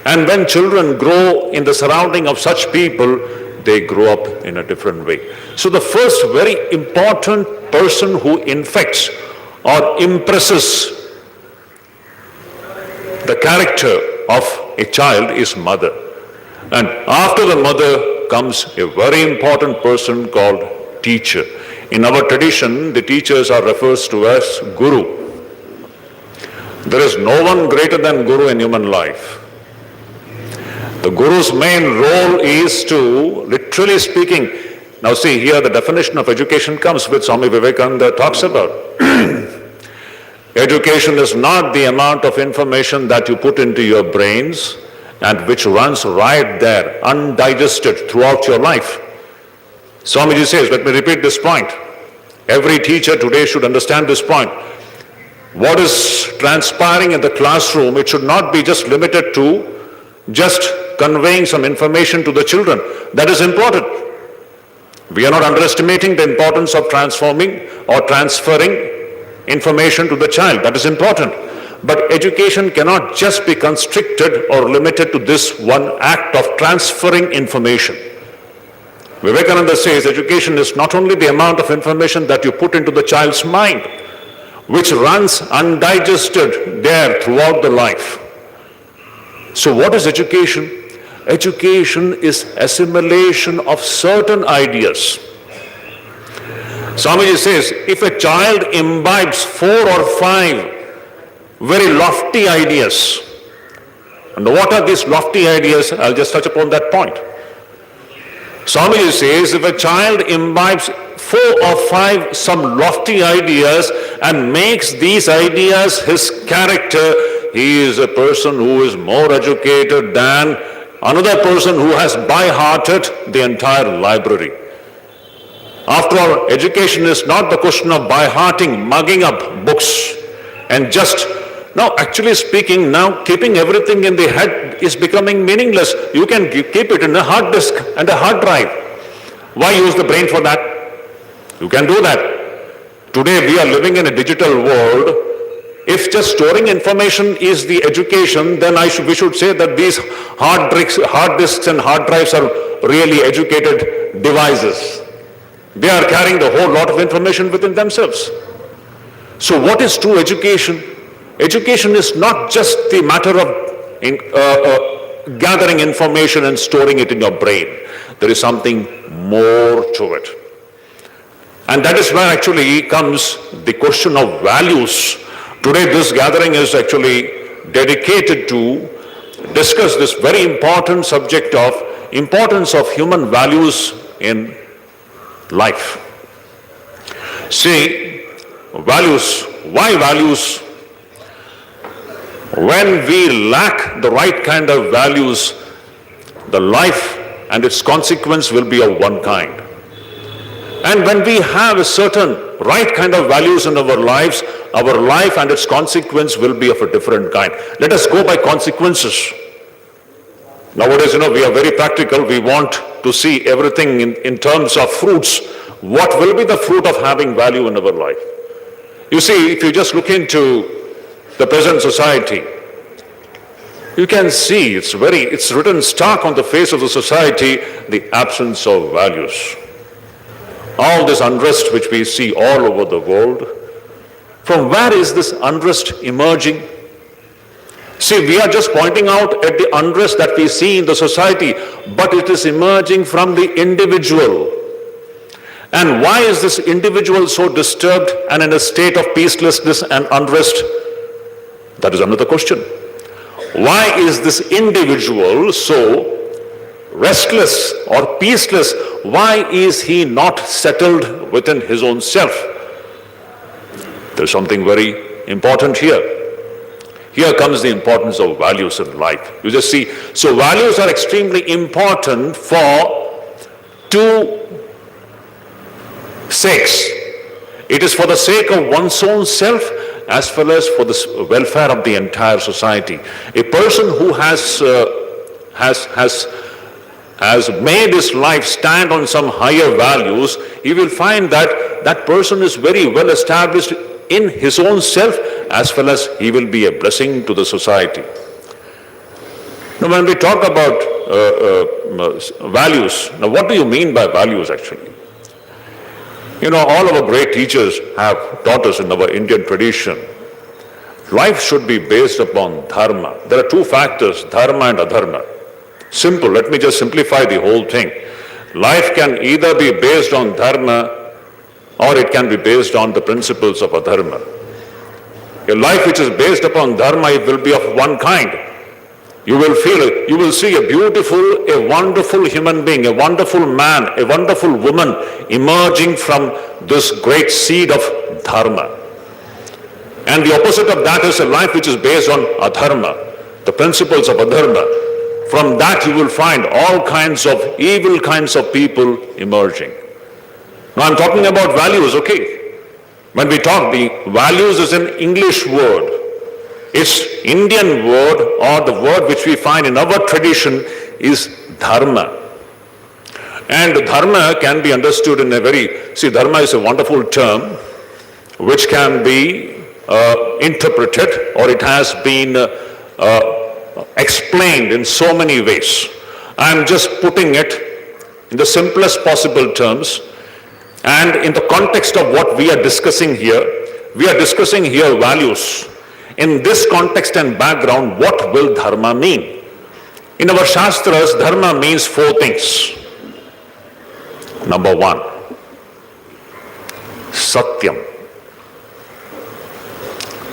And when children grow in the surrounding of such people, they grow up in a different way. So the first very important person who infects or impresses the character of a child is mother. And after the mother comes a very important person called teacher. In our tradition, the teachers are referred to as Guru. There is no one greater than Guru in human life. The Guru's main role is to, literally speaking, now see here the definition of education comes which Swami Vivekananda talks about. Education is not the amount of information that you put into your brains and which runs right there, undigested throughout your life. Swamiji says, let me repeat this point. Every teacher today should understand this point. What is transpiring in the classroom, it should not be just limited to just conveying some information to the children. That is important. We are not underestimating the importance of transforming or transferring information to the child. That is important. But education cannot just be constricted or limited to this one act of transferring information. Vivekananda says education is not only the amount of information that you put into the child's mind, which runs undigested there throughout the life. So what is education? Education is assimilation of certain ideas. Swamiji says, if a child imbibes 4 or 5 very lofty ideas, and what are these lofty ideas? I'll just touch upon that point. Swamiji says, if a child imbibes 4 or 5 some lofty ideas and makes these ideas his character, he is a person who is more educated than another person who has by-hearted the entire library. After all, education is not the question of by-hearting, mugging up books and just, now actually speaking, now keeping everything in the head is becoming meaningless. You can keep it in a hard disk and a hard drive. Why use the brain for that? You can do that. Today we are living in a digital world. If just storing information is the education, then we should say that these hard disks and hard drives are really educated devices. They are carrying the whole lot of information within themselves. So what is true education? Education is not just the matter of gathering information and storing it in your brain. There is something more to it. And that is where actually comes the question of values. Today this gathering is actually dedicated to discuss this very important subject of importance of human values in life. See, values. Why values? When we lack the right kind of values, the life and its consequence will be of one kind. And when we have a certain right kind of values in our lives, our life and its consequence will be of a different kind. Let us go by consequences. Nowadays, we are very practical. We want to see everything in terms of fruits. What will be the fruit of having value in our life? You see, if you just look into the present society, you can see it's written stark on the face of the society, the absence of values. All this unrest which we see all over the world, from where is this unrest emerging? See, we are just pointing out at the unrest that we see in the society, but it is emerging from the individual. And why is this individual so disturbed and in a state of peacelessness and unrest? That is another question. Why is this individual so restless or peaceless? Why is he not settled within his own self? There is something very important here. Here comes the importance of values in life. You just see, so values are extremely important for two sakes. It is for the sake of one's own self as well as for the welfare of the entire society. A person who has made his life stand on some higher values, he will find that that person is very well established in his own self as well as he will be a blessing to the society. Now when we talk about values, now what do you mean by values actually? All our great teachers have taught us in our Indian tradition, life should be based upon dharma. There are two factors, dharma and adharma. Simple, let me just simplify the whole thing. Life can either be based on dharma or it can be based on the principles of adharma. A life which is based upon dharma, it will be of one kind. You will see a beautiful, a wonderful human being, a wonderful man, a wonderful woman emerging from this great seed of dharma. And the opposite of that is a life which is based on adharma, the principles of adharma. From that you will find all kinds of evil kinds of people emerging. Now I'm talking about values, okay? When we talk, the values is an English word. Its Indian word or the word which we find in our tradition is dharma. And dharma can be understood in a dharma is a wonderful term which can be interpreted, or it has been explained in so many ways. I am just putting it in the simplest possible terms, and in the context of what we are discussing here values. In this context and background, what will dharma mean? In our Shastras, dharma means four things. Number one, satyam,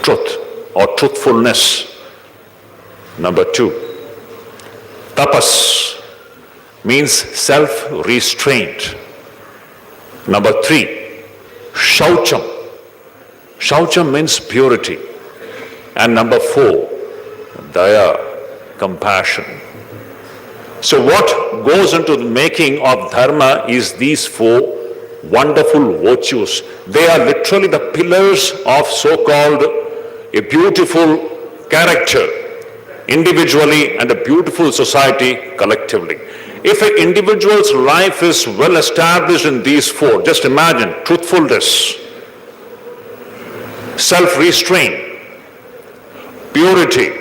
truth or truthfulness. Number two, tapas means self-restraint. Number three, shaucham. Shaucham means purity. And number four, daya, compassion. So what goes into the making of dharma is these four wonderful virtues. They are literally the pillars of so-called a beautiful character individually and a beautiful society collectively. If an individual's life is well established in these four, just imagine truthfulness, self-restraint, purity,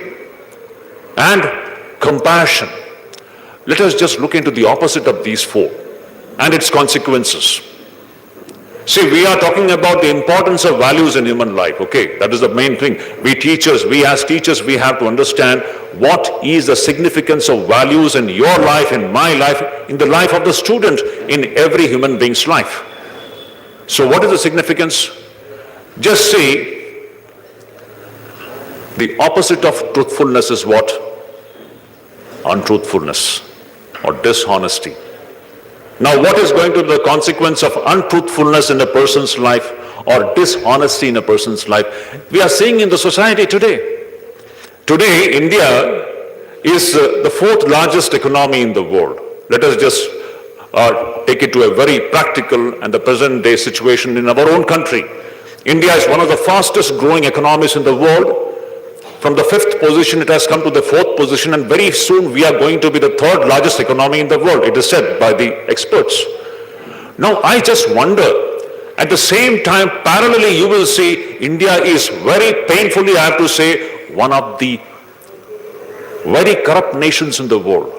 and compassion. Let us just look into the opposite of these four and its consequences. See, we are talking about the importance of values in human life, okay? That is the main thing. We as teachers, we have to understand what is the significance of values in your life, in my life, in the life of the student, in every human being's life. So what is the significance? Just see, the opposite of truthfulness is what? Untruthfulness or dishonesty. Now, what is going to be the consequence of untruthfulness in a person's life or dishonesty in a person's life? We are seeing in the society today. Today, India is the fourth largest economy in the world. Let us just take it to a very practical and the present day situation in our own country. India is one of the fastest growing economies in the world. From the fifth position, it has come to the fourth position, and very soon we are going to be the third largest economy in the world, it is said by the experts. Now, I just wonder, at the same time, parallelly, you will see India is very painfully, I have to say, one of the very corrupt nations in the world.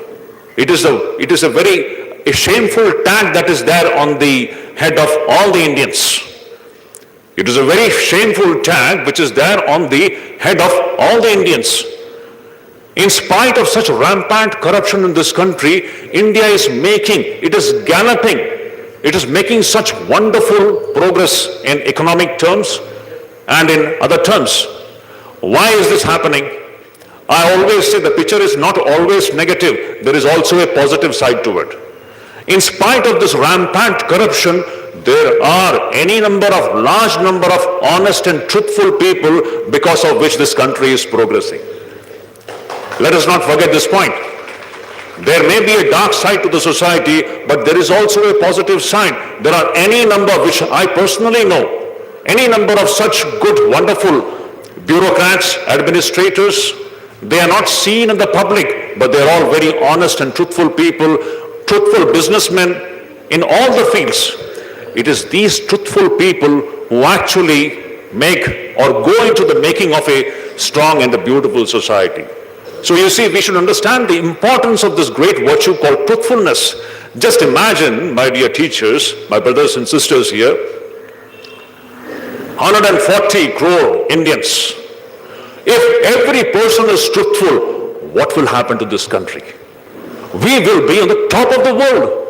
It is a very shameful tag that is there on the head of all the Indians. It is a very shameful tag which is there on the head of all the Indians. In spite of such rampant corruption in this country, India is galloping. It is making such wonderful progress in economic terms and in other terms. Why is this happening? I always say the picture is not always negative. There is also a positive side to it. In spite of this rampant corruption, there are large number of honest and truthful people because of which this country is progressing. Let us not forget this point. There may be a dark side to the society, but there is also a positive side. There are any number, which I personally know, any number of such good, wonderful bureaucrats, administrators. They are not seen in the public, but they are all very honest and truthful people, truthful businessmen in all the fields. It is these truthful people who actually make or go into the making of a strong and a beautiful society. So you see, we should understand the importance of this great virtue called truthfulness. Just imagine, my dear teachers, my brothers and sisters here, 140 crore Indians. If every person is truthful, what will happen to this country? We will be on the top of the world.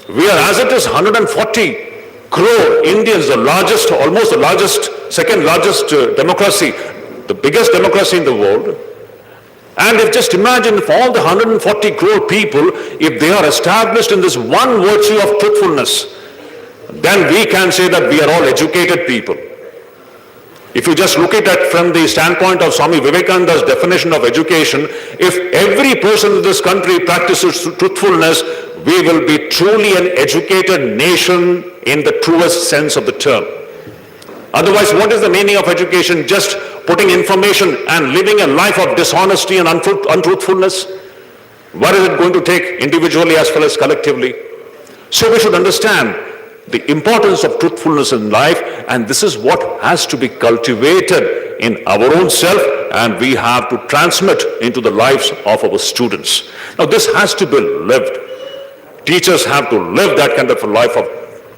We are, as it is, 140 crore Indians, second largest democracy, the biggest democracy in the world. And if just imagine if all the 140 crore people, if they are established in this one virtue of truthfulness, then we can say that we are all educated people. If you just look at it from the standpoint of Swami Vivekananda's definition of education, if every person in this country practices truthfulness, we will be truly an educated nation in the truest sense of the term. Otherwise, what is the meaning of education? Just putting information and living a life of dishonesty and untruthfulness? What is it going to take individually as well as collectively? So we should understand the importance of truthfulness in life, and this is what has to be cultivated in our own self, and we have to transmit into the lives of our students. Now this has to be lived. Teachers have to live that kind of a life of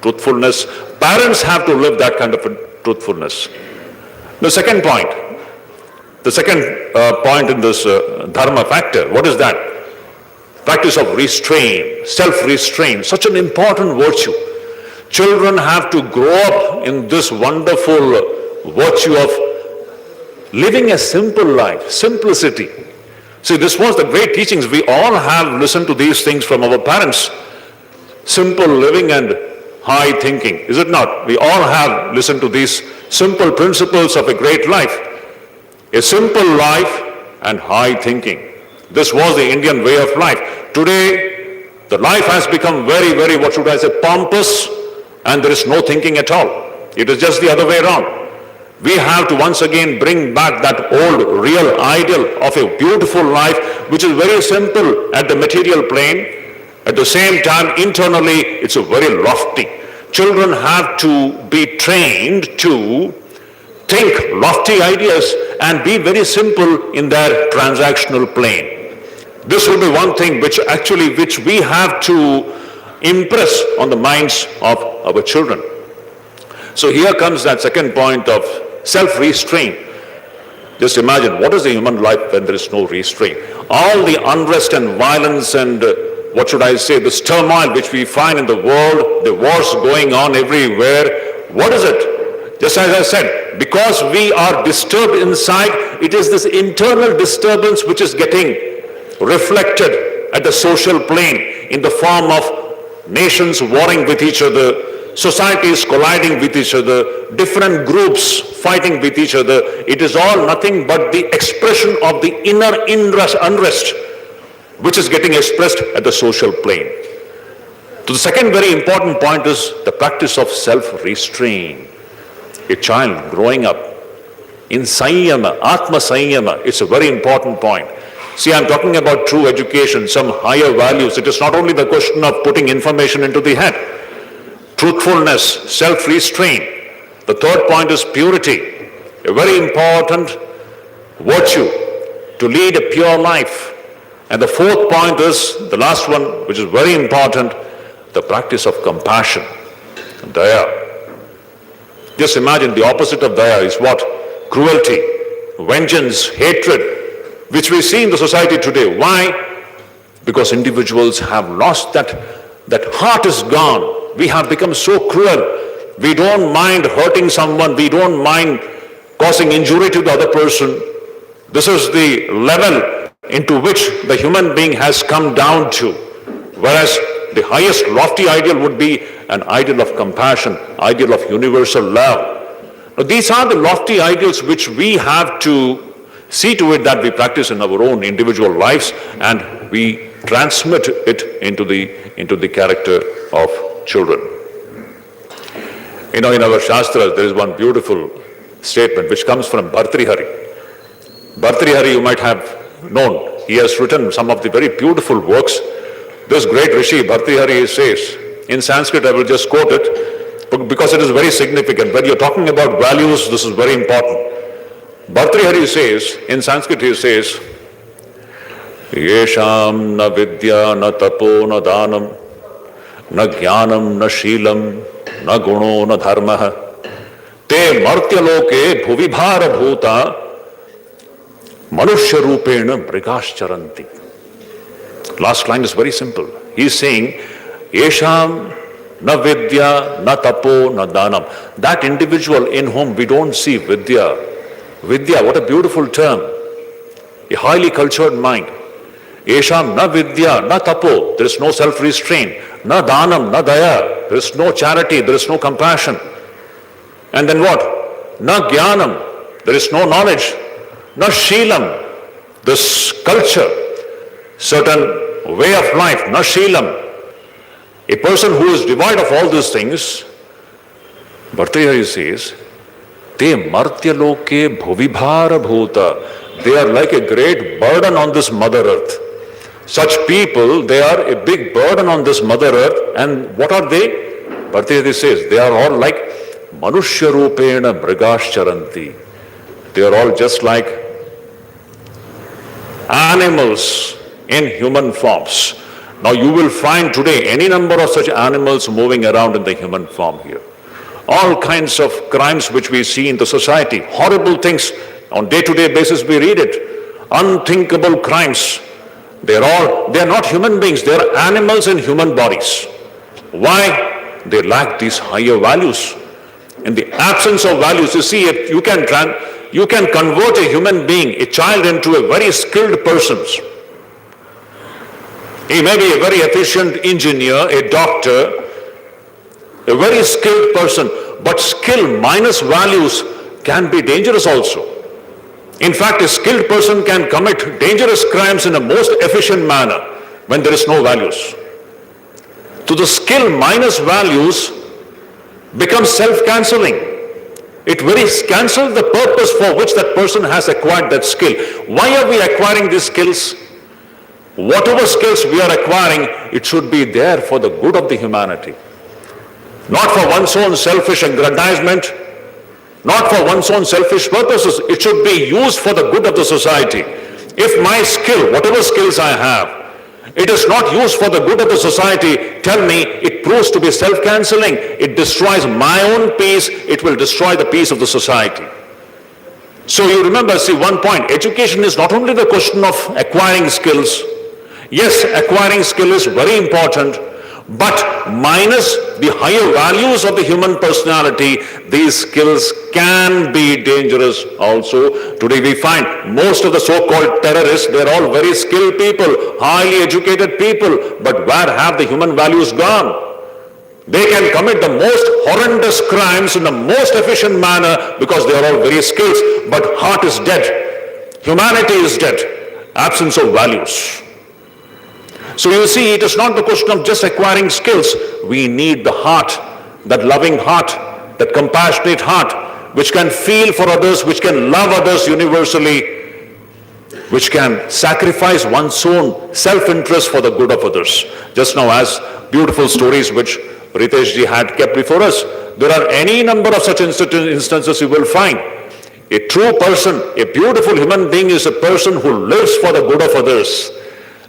truthfulness. Parents have to live that kind of a truthfulness. The second point in this dharma factor, what is that? Practice of restraint, self-restraint, such an important virtue. Children have to grow up in this wonderful virtue of living a simple life, simplicity. See, this was the great teachings. We all have listened to these things from our parents. Simple living and high thinking, is it not? We all have listened to these simple principles of a great life. A simple life and high thinking. This was the Indian way of life. Today, the life has become very, very, what should I say, pompous and there is no thinking at all. It is just the other way around. We have to once again bring back that old real ideal of a beautiful life, which is very simple at the material plane. At the same time, internally, it's a very lofty. Children have to be trained to think lofty ideas and be very simple in their transactional plane. This will be one thing which we have to impress on the minds of our children. So here comes that second point of self-restraint. Just imagine, what is the human life when there is no restraint? All the unrest and violence and this turmoil which we find in the world, the wars going on everywhere, what is it? Just as I said, because we are disturbed inside, it is this internal disturbance which is getting reflected at the social plane in the form of nations warring with each other, societies colliding with each other, different groups fighting with each other. It is all nothing but the expression of the inner unrest which is getting expressed at the social plane. So the second very important point is the practice of self-restraint. A child growing up in Sanyama, Atma Sanyama, it's a very important point. See, I'm talking about true education, some higher values. It is not only the question of putting information into the head. Truthfulness, self-restraint. The third point is purity, a very important virtue to lead a pure life. And the fourth point is, the last one, which is very important, the practice of compassion, daya. Just imagine the opposite of daya is what? Cruelty, vengeance, hatred, which we see in the society today. Why? Because individuals have lost that heart is gone. We have become so cruel. We don't mind hurting someone. We don't mind causing injury to the other person. This is the level into which the human being has come down to. Whereas the highest lofty ideal would be an ideal of compassion, ideal of universal love. Now, these are the lofty ideals which we have to see to it that we practice in our own individual lives and we transmit it into the character of children. In our Shastras, there is one beautiful statement which comes from Bhartrihari. Bhartrihari, you might have known. He has written some of the very beautiful works. This great Rishi, Bhartrihari, says, in Sanskrit, I will just quote it, because it is very significant. When you're talking about values, this is very important. Bhartrihari says, in Sanskrit he says, Yesham na vidya na tapo na danam na jnanam na shilam na guno na dharmah te martya loke bhuvibhara bhuta Manushya rupena mrigascharanti. Last line is very simple. He is saying, Yesham na vidya na tapo na danam. That individual in whom we don't see vidya. Vidya, what a beautiful term. A highly cultured mind. Yesham na vidya na tapo. There is no self-restraint. Na danam, na daya. There is no charity. There is no compassion. And then what? Na jnanam. There is no knowledge. Na shilam, this culture, certain way of life, na shilam. A person who is devoid of all these things, Bhartrihari says, te martya loke bhuvibhara bhuta. They are like a great burden on this mother earth. Such people, they are a big burden on this mother earth. And what are they? Bhartrihari says, they are all like manushya rupena mrigascharanti. They are all just like animals in human forms. Now you will find today any number of such animals moving around in the human form here. All kinds of crimes which we see in the society, horrible things, on day-to-day basis we read it. Unthinkable crimes. They are not human beings, they are animals in human bodies. Why? They lack these higher values. In the absence of values, you see it, you can convert a human being, a child, into a very skilled person. He may be a very efficient engineer, a doctor, a very skilled person, but skill minus values can be dangerous also. In fact, a skilled person can commit dangerous crimes in a most efficient manner when there is no values. To the skill minus values, becomes self-cancelling. It very cancels the purpose for which that person has acquired that skill. Why are we acquiring these skills? Whatever skills we are acquiring, it should be there for the good of the humanity. Not for one's own selfish aggrandizement, not for one's own selfish purposes. It should be used for the good of the society. If my skill, whatever skills I have, it is not used for the good of the society, tell me, it proves to be self-cancelling. It destroys my own peace, it will destroy the peace of the society. So you remember, see, one point, education is not only the question of acquiring skills. Yes, acquiring skill is very important, but minus the higher values of the human personality, these skills can be dangerous also. Today we find most of the so-called terrorists, they're all very skilled people, highly educated people, but where have the human values gone? They can commit the most horrendous crimes in the most efficient manner because they are all very skilled, but heart is dead. Humanity is dead. Absence of values. So you see, it is not the question of just acquiring skills. We need the heart, that loving heart, that compassionate heart, which can feel for others, which can love others universally, which can sacrifice one's own self-interest for the good of others. Just now, as beautiful stories which Ritesh ji had kept before us, there are any number of such instances you will find. A true person, a beautiful human being is a person who lives for the good of others.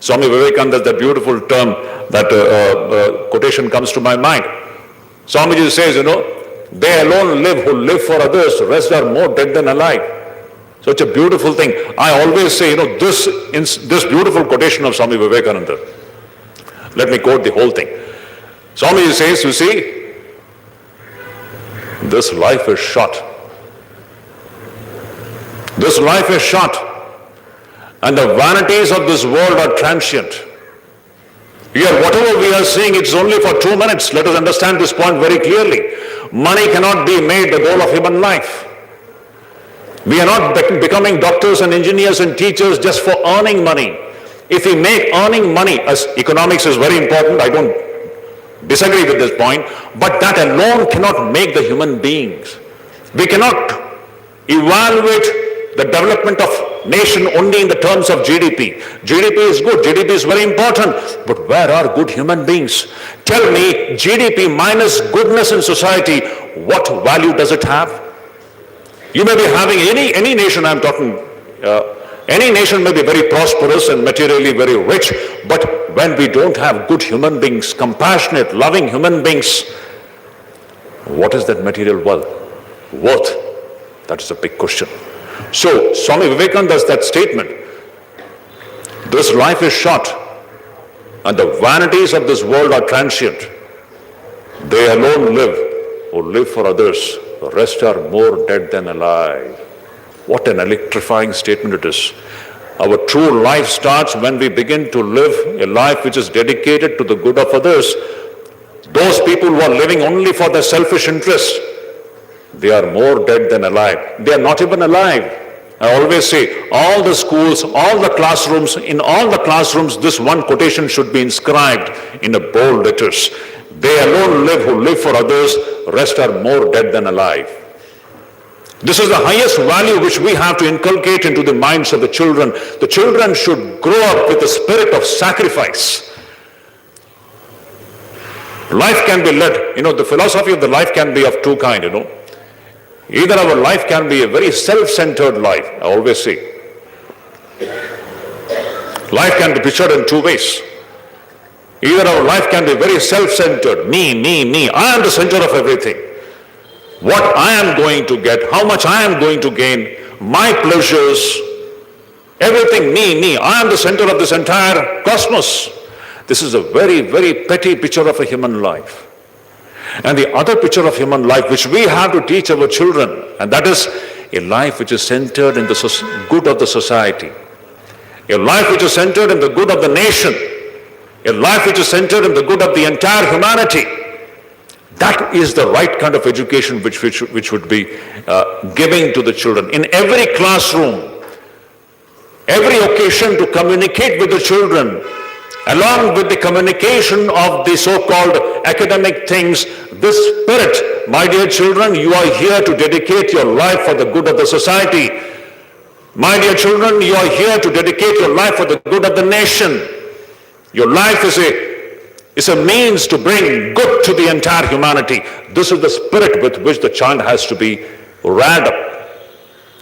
Swami Vivekananda, that beautiful term, that quotation comes to my mind. Swamiji says, they alone live who live for others, the rest are more dead than alive. Such a beautiful thing. I always say, this beautiful quotation of Swami Vivekananda. Let me quote the whole thing. Swamiji says, you see, this life is short. This life is short. And the vanities of this world are transient. Here, whatever we are seeing, it's only for 2 minutes. Let us understand this point very clearly. Money cannot be made the goal of human life. We are not becoming doctors and engineers and teachers just for earning money. If we make earning money, as economics is very important, I don't disagree with this point, but that alone cannot make the human beings. We cannot evaluate the development of nation only in the terms of GDP. GDP is good, GDP is very important, but where are good human beings? Tell me, GDP minus goodness in society, what value does it have? You may be having any nation, I'm talking, any nation may be very prosperous and materially very rich, but when we don't have good human beings, compassionate, loving human beings, what is that material worth? That is a big question. So, Swami Vivekananda's that statement, this life is short and the vanities of this world are transient. They alone live who live for others, the rest are more dead than alive. What an electrifying statement it is. Our true life starts when we begin to live a life which is dedicated to the good of others. Those people who are living only for their selfish interests, they are more dead than alive. They are not even alive. I always say, all the schools, all the classrooms, in all the classrooms, this one quotation should be inscribed in a bold letters. They alone live who live for others, rest are more dead than alive. This is the highest value which we have to inculcate into the minds of the children. The children should grow up with the spirit of sacrifice. Life can be led, the philosophy of the life can be of two kinds, Either our life can be a very self-centered life, I always say. Life can be pictured in two ways. Either our life can be very self-centered, me, I am the center of everything. What I am going to get, how much I am going to gain, my pleasures, everything me, I am the center of this entire cosmos. This is a very, very petty picture of a human life. And the other picture of human life which we have to teach our children, and that is a life which is centered in the good of the society, a life which is centered in the good of the nation, a life which is centered in the good of the entire humanity. That is the right kind of education which would be giving to the children. In every classroom, every occasion to communicate with the children, along with the communication of the so-called academic things, this spirit, my dear children, you are here to dedicate your life for the good of the society. My dear children, you are here to dedicate your life for the good of the nation. Your life is a means to bring good to the entire humanity. This is the spirit with which the child has to be reared up.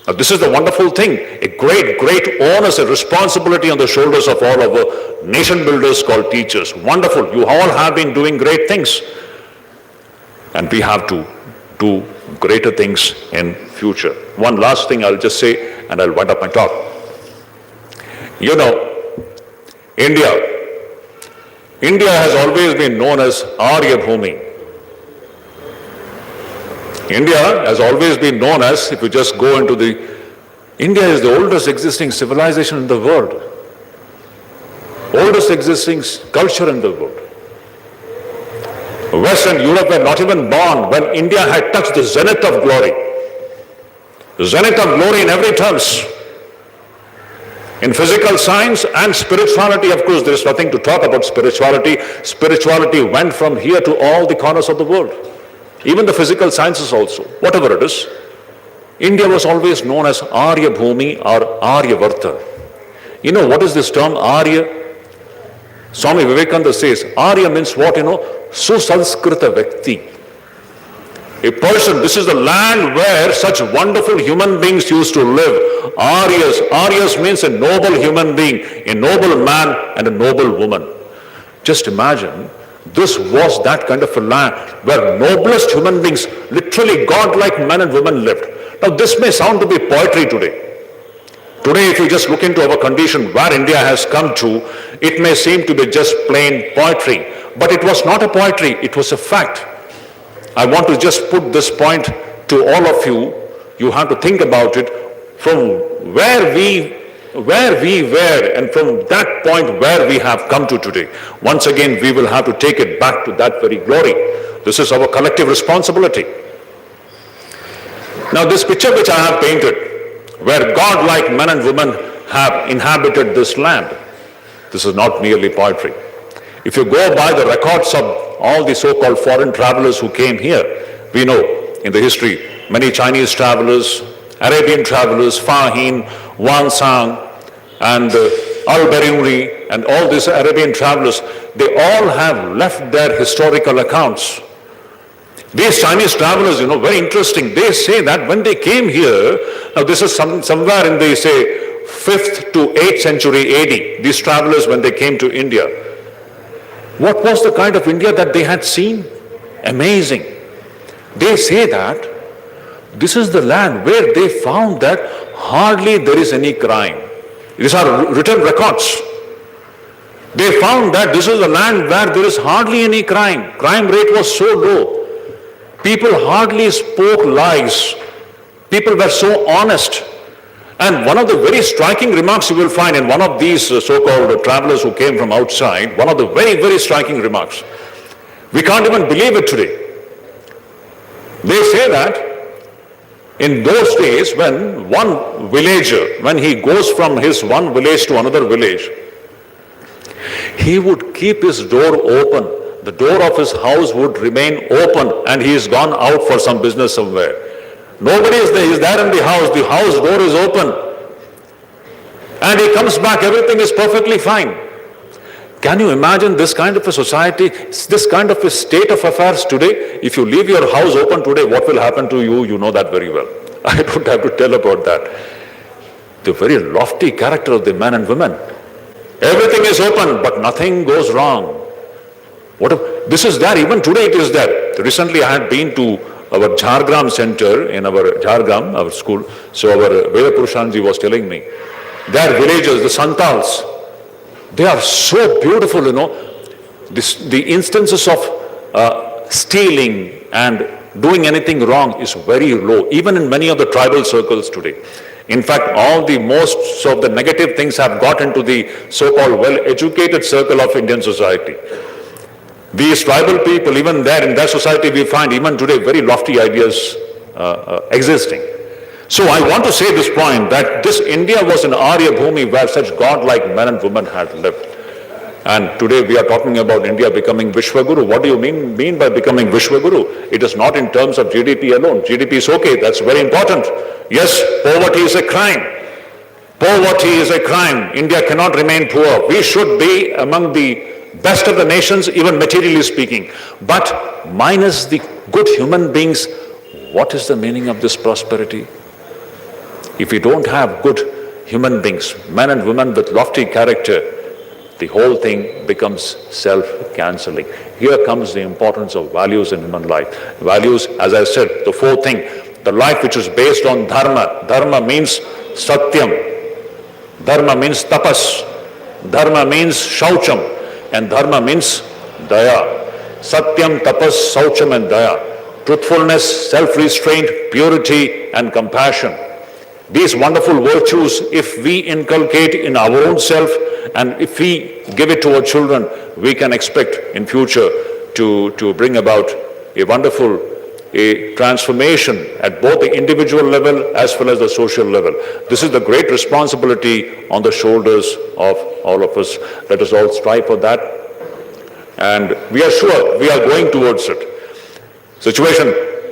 Now, this is the wonderful thing, a great, great onus and responsibility on the shoulders of all our nation builders called teachers. Wonderful, you all have been doing great things. And we have to do greater things in future. One last thing I'll just say, and I'll wind up my talk. You know, India has always been known as Arya Bhumi. India has always been known as, if you just go into India is the oldest existing civilization in the world. Oldest existing culture in the world. West and Europe were not even born when India had touched the zenith of glory. The zenith of glory in every terms. In physical science and spirituality, of course, there is nothing to talk about spirituality. Spirituality went from here to all the corners of the world. Even the physical sciences also, whatever it is. India was always known as Arya Bhumi or Aryavarta. You know what is this term Arya? Swami Vivekananda says, Arya means what, Susanskrita Vyakti. A person, this is the land where such wonderful human beings used to live. Aryas means a noble human being, a noble man and a noble woman. Just imagine, this was that kind of a land where noblest human beings, literally godlike men and women lived. Now this may sound to be poetry today. Today, if you just look into our condition where India has come to, it may seem to be just plain poetry. But it was not a poetry, it was a fact. I want to just put this point to all of you. You have to think about it from where we were and from that point where we have come to today. Once again, we will have to take it back to that very glory. This is our collective responsibility. Now this picture which I have painted, where God-like men and women have inhabited this land, this is not merely poetry. If you go by the records of all the so-called foreign travelers who came here, we know in the history, many Chinese travelers, Arabian travelers, Fahin, Wansang, and Al-Biruni, and all these Arabian travelers, they all have left their historical accounts. These Chinese travelers, very interesting, they say that when they came here, now this is somewhere in the, say, 5th to 8th century AD, these travelers when they came to India. What was the kind of India that they had seen? Amazing. They say that this is the land where they found that hardly there is any crime. These are written records. They found that this is the land where there is hardly any crime. Crime rate was so low. People hardly spoke lies. People were so honest. And one of the very striking remarks you will find in one of these so-called travelers who came from outside, one of the very, very striking remarks, we can't even believe it today. They say that in those days when one villager, when he goes from his one village to another village, he would keep his door open. The door of his house would remain open and he is gone out for some business somewhere. Nobody is there, he is there in the house door is open. And he comes back, everything is perfectly fine. Can you imagine this kind of a society, this kind of a state of affairs today? If you leave your house open today, what will happen to you? You know that very well. I don't have to tell about that. The very lofty character of the men and women. Everything is open, but nothing goes wrong. This is there, even today it is there. Recently I had been to our Jhargram center in our Jhargram, our school. So our Veda Purushanji was telling me, their villages, the Santals, they are so beautiful, the instances of stealing and doing anything wrong is very low, even in many of the tribal circles today. In fact, most of the negative things have got into the so-called well-educated circle of Indian society. These tribal people, even there in their society, we find even today very lofty ideas existing. So I want to say this point, that this India was an Arya Bhumi where such godlike men and women had lived. And today we are talking about India becoming Vishwaguru. What do you mean by becoming Vishwaguru? It is not in terms of GDP alone. GDP is okay, that's very important. Yes, poverty is a crime. Poverty is a crime. India cannot remain poor. We should be among the best of the nations, even materially speaking. But minus the good human beings, what is the meaning of this prosperity? If we don't have good human beings, men and women with lofty character, the whole thing becomes self-cancelling. Here comes the importance of values in human life. Values, as I said, the fourth thing, the life which is based on dharma. Dharma means satyam. Dharma means tapas. Dharma means shaucham. And dharma means daya. Satyam, tapas, shaucham and daya. Truthfulness, self-restraint, purity and compassion. These wonderful virtues, if we inculcate in our own self and if we give it to our children, we can expect in future to bring about a wonderful transformation at both the individual level as well as the social level. This is the great responsibility on the shoulders of all of us. Let us all strive for that. And we are sure we are going towards it.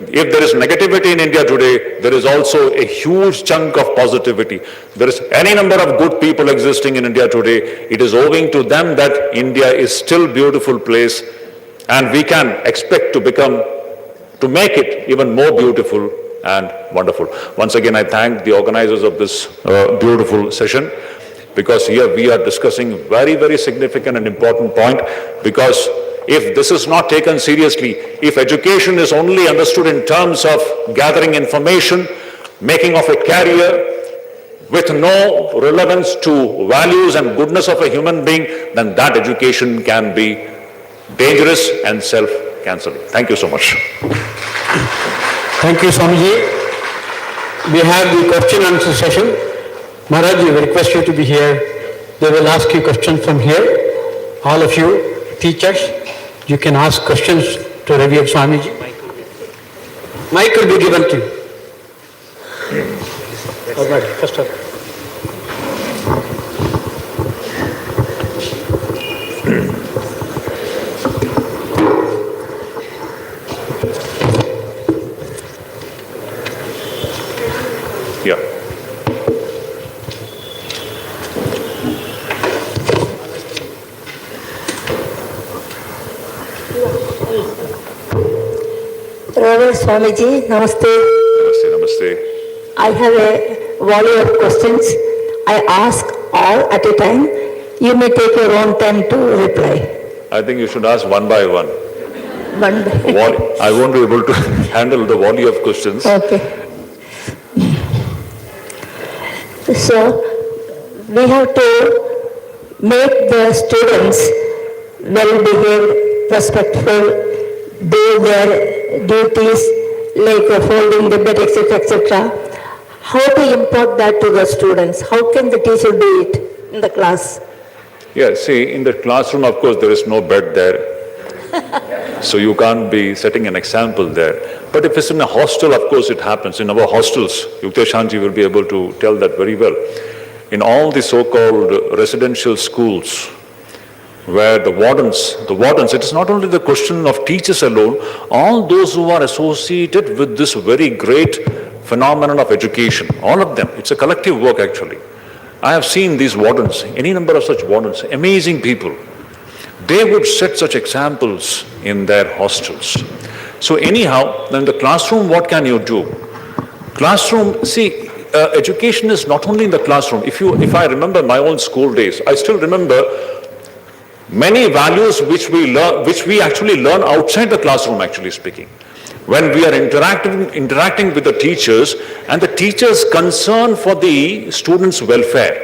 If there is negativity in India today, there is also a huge chunk of positivity. There is any number of good people existing in India today. It is owing to them that India is still a beautiful place, and we can expect to make it even more beautiful and wonderful. Once again, I thank the organizers of this beautiful session, because here we are discussing very, very significant and important point, because if this is not taken seriously, if education is only understood in terms of gathering information, making of a career, with no relevance to values and goodness of a human being, then that education can be dangerous and self-cancelling. Thank you so much. Thank you, Swamiji. We have the question and answer session. Maharaj, we request you to be here. They will ask you questions from here. All of you, teachers, you can ask questions to Revered Swamiji. Mic will be given to you. All right, first up. Yeah. Revered Swamiji, Namaste. Namaste, namaste. I have a volley of questions. I ask all at a time. You may take your own time to reply. I think you should ask one by one. One by I won't be able to handle the volley of questions. Okay. So, we have to make the students well-behaved, respectful, do their duties like folding the bed, etc., etc. How to impart that to the students? How can the teacher do it in the class? Yeah, see, in the classroom, of course, there is no bed there. So you can't be setting an example there. But if it's in a hostel, of course, it happens. In our hostels, Yukteshanji will be able to tell that very well. In all the so-called residential schools, where the wardens, it is not only the question of teachers alone, all those who are associated with this very great phenomenon of education, all of them, it's a collective work actually. I have seen these wardens, any number of such wardens, amazing people. They would set such examples in their hostels. So anyhow, in the classroom, what can you do? Classroom, see, education is not only in the classroom. If I remember my own school days, I still remember many values which we actually learn outside the classroom, actually speaking. When we are interacting with the teachers and the teachers' concern for the students' welfare.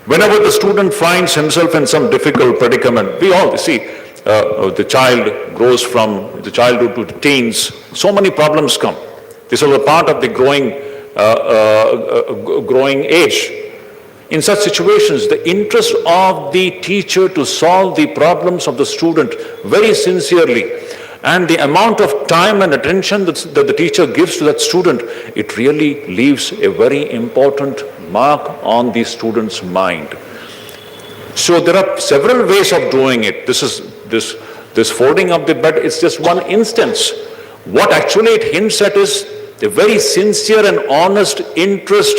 Whenever the student finds himself in some difficult predicament, we all see the child grows from the childhood to the teens, so many problems come. This is a part of the growing age. In such situations, the interest of the teacher to solve the problems of the student very sincerely, and the amount of time and attention that the teacher gives to that student, it really leaves a very important mark on the student's mind. So there are several ways of doing it. This folding up the bed is just one instance. What actually it hints at is a very sincere and honest interest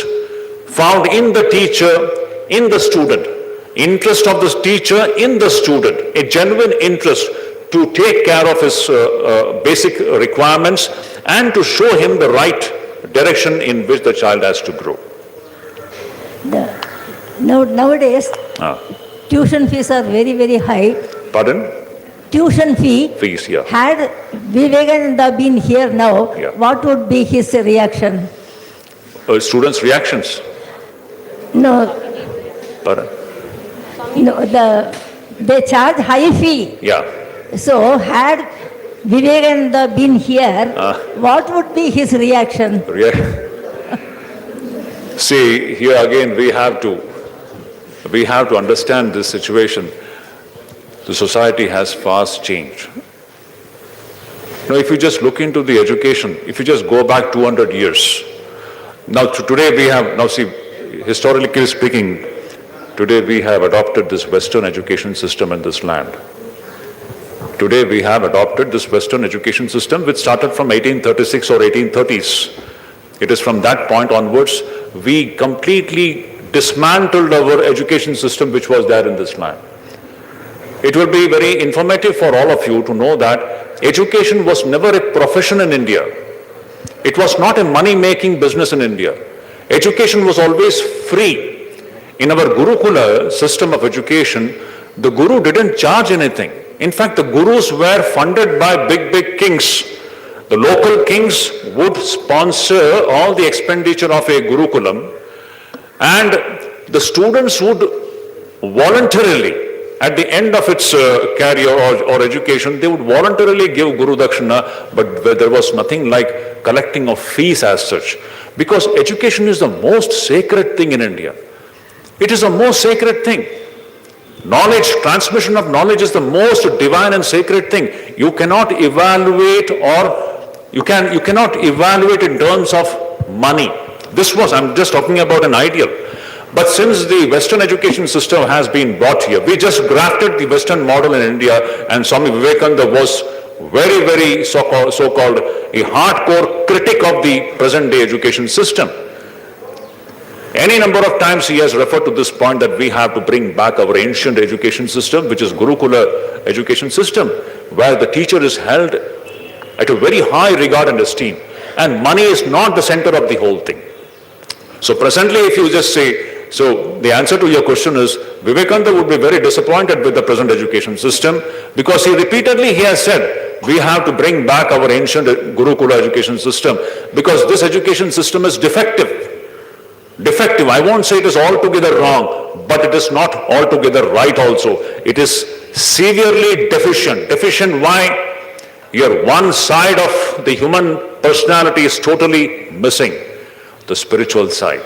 found in the teacher, in the student. Interest of the teacher in the student, a genuine interest to take care of his basic requirements and to show him the right direction in which the child has to grow. Nowadays, tuition fees are very, very high. Pardon? Tuition Fees, yeah. Had Vivekananda been here now, Yeah. what would be his reaction? Students' reactions. No, Pardon? they charge high fee. Yeah. So had Vivekananda been here, what would be his reaction? See, here again we have to understand this situation. The society has fast changed. Now, if you just look into the education, if you just go back 200 years, now today we have, now see, historically speaking, today we have adopted this Western education system in this land. Today we have adopted this Western education system which started from 1836 or 1830s. It is from that point onwards we completely dismantled our education system which was there in this land. It will be very informative for all of you to know that education was never a profession in India. It was not a money-making business in India. Education was always free. In our Gurukula system of education, the Guru didn't charge anything. In fact, the Gurus were funded by big kings. The local kings would sponsor all the expenditure of a Gurukulam, and the students would voluntarily, at the end of its career or education, they would voluntarily give Guru Dakshina, but there was nothing like collecting of fees as such. Because education is the most sacred thing in India. It is the most sacred thing. Knowledge, transmission of knowledge is the most divine and sacred thing. You cannot evaluate you cannot evaluate in terms of money. I'm just talking about an ideal. But since the Western education system has been brought here, we just grafted the Western model in India, and Swami Vivekananda was very so-called a hardcore critic of the present day education system. Any number of times he has referred to this point that we have to bring back our ancient education system, which is Gurukula education system, where the teacher is held at a very high regard and esteem, and money is not the center of the whole thing. So presently, if you just say, so the answer to your question is, Vivekananda would be very disappointed with the present education system, because he has said, we have to bring back our ancient Gurukula education system, because this education system is defective. I won't say it is altogether wrong, but it is not altogether right also. It is severely deficient. Deficient why? Here, one side of the human personality is totally missing, the spiritual side.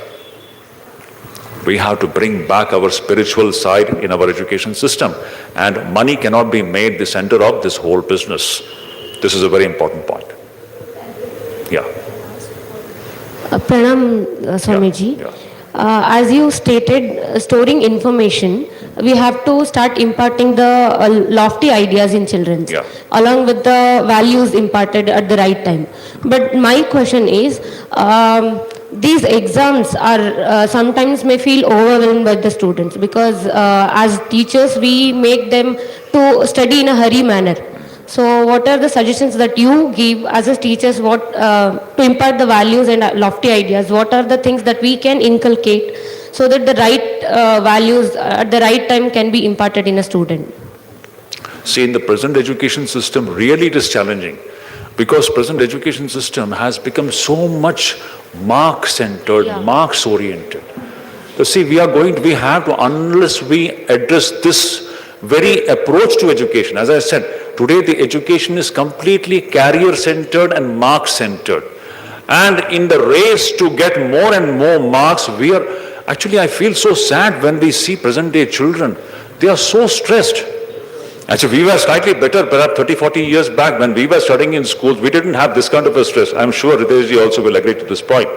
We have to bring back our spiritual side in our education system, and money cannot be made the center of this whole business. This is a very important point. Yeah. Pranam Swamiji. Yeah. As you stated, storing information, we have to start imparting the lofty ideas in children, Yeah. along with the values imparted at the right time. But my question is, these exams are sometimes may feel overwhelmed by the students, because as teachers we make them to study in a hurry manner. So what are the suggestions that you give as a teachers, what to impart the values and lofty ideas? What are the things that we can inculcate so that the right values at the right time can be imparted in a student? See, in the present education system, really it is challenging, because present education system has become so much mark-centered, marks-oriented. So see, we have to, unless we address this very approach to education, as I said, today the education is completely career-centered and mark-centered. And in the race to get more and more marks, actually I feel so sad when we see present-day children. They are so stressed. Actually, we were slightly better, perhaps 30, 40 years back when we were studying in schools. We didn't have this kind of a stress. I'm sure Riteshji also will agree to this point.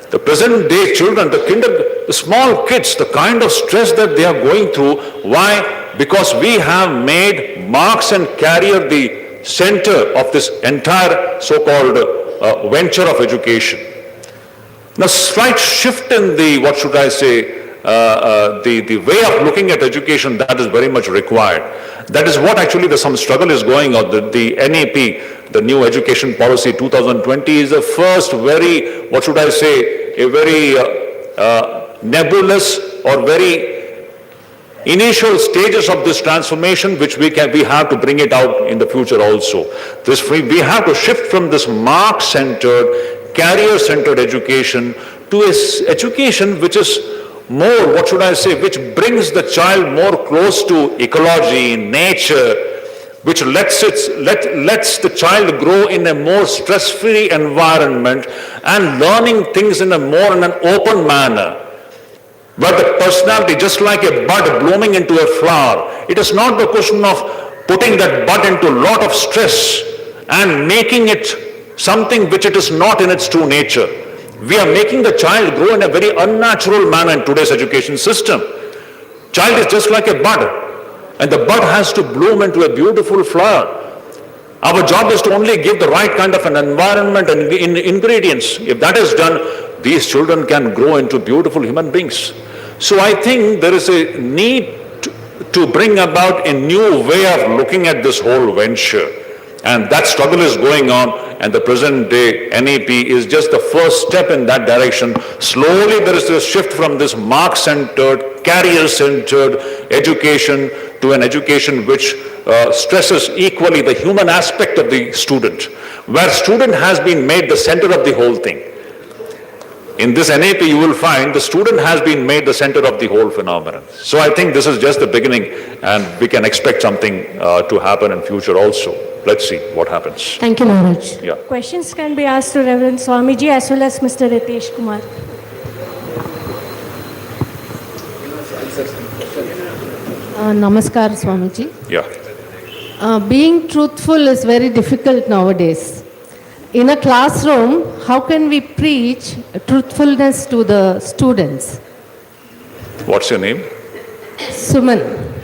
The present day children, the the small kids, the kind of stress that they are going through. Why? Because we have made marks and carrier the center of this entire so-called venture of education. Now, slight shift in the, what should I say, the way of looking at education, that is very much required. That is what actually some struggle is going on. The NEP, the New Education Policy 2020, is the first very, what should I say, a very nebulous or very initial stages of this transformation, which we have to bring it out in the future also. We have to shift from this mark-centered, career-centered education to an education which is more, what should I say, which brings the child more close to ecology, nature, which lets the child grow in a more stress-free environment and learning things in an open manner. But the personality, just like a bud blooming into a flower, it is not the question of putting that bud into a lot of stress and making it something which it is not in its true nature. We are making the child grow in a very unnatural manner in today's education system. Child is just like a bud, and the bud has to bloom into a beautiful flower. Our job is to only give the right kind of an environment and ingredients. If that is done, these children can grow into beautiful human beings. So I think there is a need to bring about a new way of looking at this whole venture. And that struggle is going on, and the present day NEP is just the first step in that direction. Slowly there is a shift from this mark-centered, career-centered education to an education which stresses equally the human aspect of the student, where student has been made the center of the whole thing. In this NAP, you will find the student has been made the center of the whole phenomenon. So I think this is just the beginning, and we can expect something to happen in future also. Let's see what happens. Thank you, Maharaj. Yeah. Questions can be asked to Reverend Swamiji as well as Mr. Ritesh Kumar. Namaskar, Swamiji. Yeah. Being truthful is very difficult nowadays. In a classroom, how can we preach truthfulness to the students? What's your name? Suman.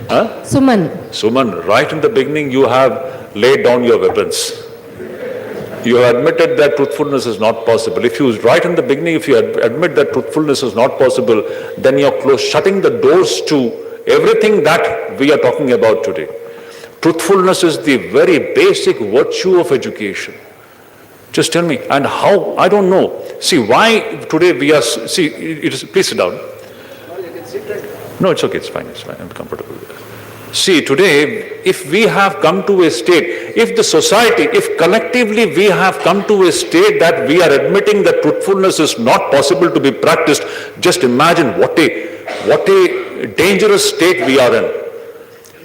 Huh? Suman. Suman, right in the beginning you have laid down your weapons. You have admitted that truthfulness is not possible. If you, right in the beginning, if you admit that truthfulness is not possible, then you're shutting the doors to everything that we are talking about today. Truthfulness is the very basic virtue of education. Just tell me, and how, I don't know. See, why today we are, see, it is, please sit down. No, it's okay, it's fine, I'm comfortable. See, today, if we have come to a state, if the society, if collectively we have come to a state that we are admitting that truthfulness is not possible to be practiced, just imagine what a dangerous state we are in.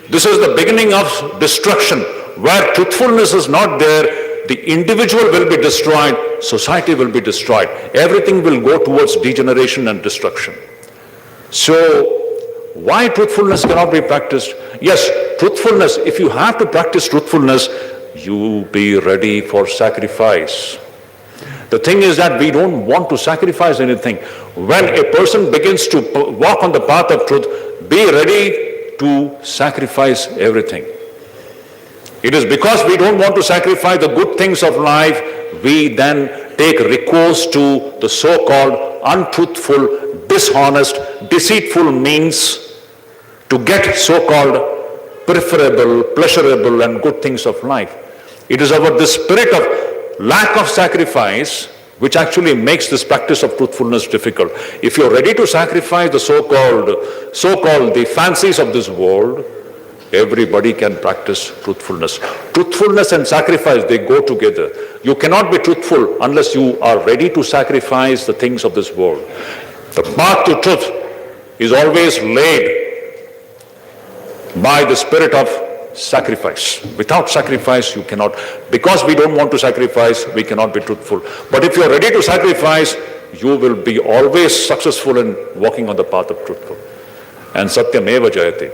This is the beginning of destruction. Where truthfulness is not there, the individual will be destroyed, society will be destroyed. Everything will go towards degeneration and destruction. So, why truthfulness cannot be practiced? Yes, truthfulness, if you have to practice truthfulness, you be ready for sacrifice. The thing is that we don't want to sacrifice anything. When a person begins to walk on the path of truth, be ready to sacrifice everything. It is because we don't want to sacrifice the good things of life, we then take recourse to the so-called untruthful, dishonest, deceitful means to get so-called preferable, pleasurable and good things of life. It is about the spirit of lack of sacrifice which actually makes this practice of truthfulness difficult. If you're ready to sacrifice the so-called the fancies of this world, everybody can practice truthfulness. Truthfulness and sacrifice, they go together. You cannot be truthful unless you are ready to sacrifice the things of this world. The path to truth is always laid by the spirit of sacrifice. Without sacrifice, you cannot. Because we don't want to sacrifice, we cannot be truthful. But if you are ready to sacrifice, you will be always successful in walking on the path of truthful. And Satyameva Jayate.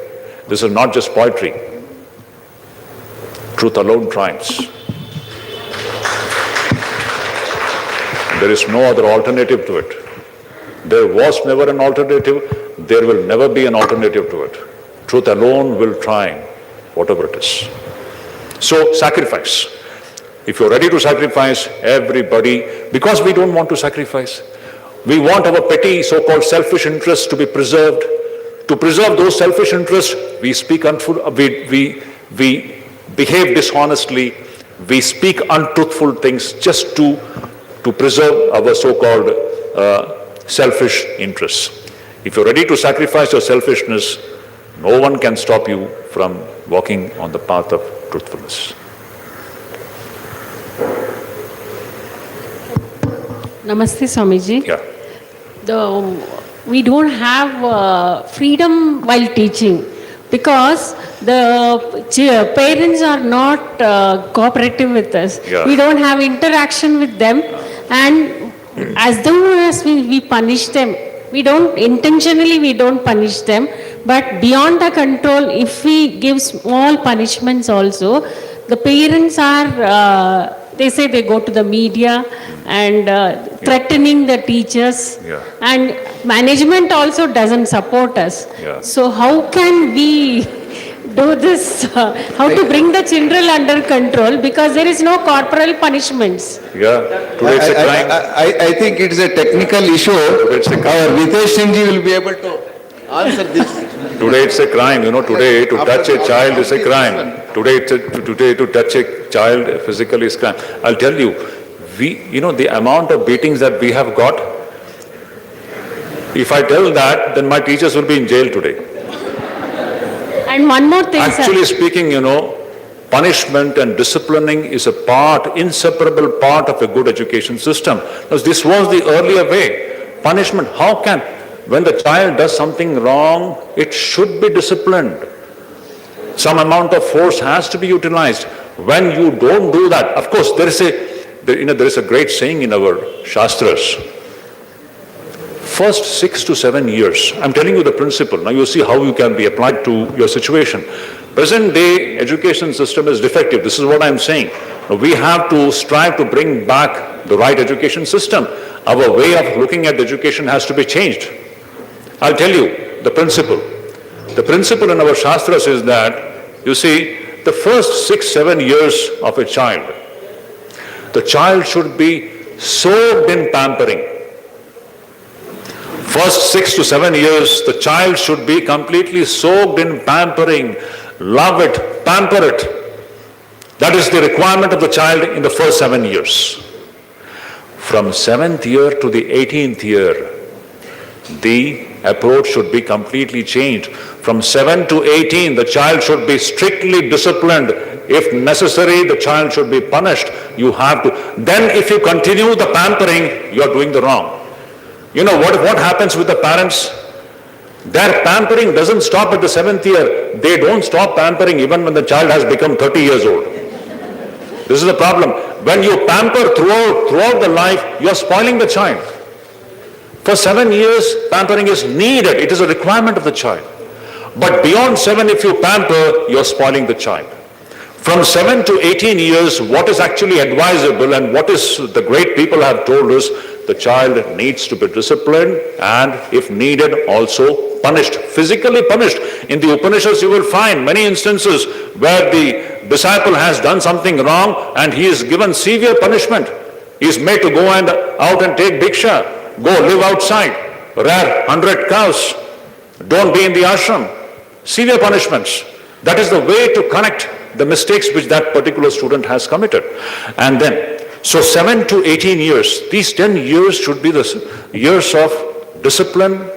This is not just poetry. Truth alone triumphs. There is no other alternative to it. There was never an alternative. There will never be an alternative to it. Truth alone will triumph, whatever it is. So sacrifice. If you're ready to sacrifice, everybody, because we don't want to sacrifice, we want our petty so-called selfish interests to be preserved. To preserve those selfish interests, we speak we behave dishonestly, we speak untruthful things just to preserve our so-called selfish interests. If you're ready to sacrifice your selfishness, no one can stop you from walking on the path of truthfulness. Namaste, Swamiji. Yeah. We don't have freedom while teaching because the parents are not cooperative with us. Yeah. We don't have interaction with them, and as long as we punish them, we don't punish them, but beyond the control, if we give small punishments also, the parents are they say they go to the media and threatening the teachers, and management also doesn't support us. So how can we do this? How to bring the children under control, because there is no corporal punishments. Yeah, today it's a crime. I think it is a technical issue. Our Ritesh Singh ji will be able to answer this. Today it's a crime, today to touch a child is a crime. Today to touch a child physically is crime. I'll tell you, the amount of beatings that we have got, if I tell that, then my teachers will be in jail today. And one more thing, Actually speaking, punishment and disciplining is a inseparable part of a good education system. Because this was the earlier way. Punishment, when the child does something wrong, it should be disciplined. Some amount of force has to be utilized. When you don't do that, of course, there is a great saying in our Shastras. First 6 to 7 years, I'm telling you the principle. Now you see how you can be applied to your situation. Present day education system is defective. This is what I'm saying. We have to strive to bring back the right education system. Our way of looking at education has to be changed. I'll tell you the principle. The principle in our Shastras is that, you see, the first 6-7 years of a child, the child should be soaked in pampering. First 6 to 7 years, the child should be completely soaked in pampering. Love it, pamper it. That is the requirement of the child in the first 7 years. From 7th year to the 18th year, the approach should be completely changed. From 7 to 18, the child should be strictly disciplined. If necessary, the child should be punished. You have to. Then if you continue the pampering, you are doing the wrong. You know what happens with the parents? Their pampering doesn't stop at the 7th year. They don't stop pampering even when the child has become 30 years old. This is the problem. When you pamper throughout the life, you are spoiling the child. For 7 years, pampering is needed. It is a requirement of the child. But beyond 7, if you pamper, you are spoiling the child. From 7 to 18 years, what is actually advisable and what is the great people have told us, the child needs to be disciplined and, if needed, also punished, physically punished. In the Upanishads, you will find many instances where the disciple has done something wrong and he is given severe punishment. He is made to go out and take bhiksha, go live outside, rear 100 cows, don't be in the ashram. Severe punishments. That is the way to correct the mistakes which that particular student has committed. And then, so 7 to 18 years, these 10 years should be the years of discipline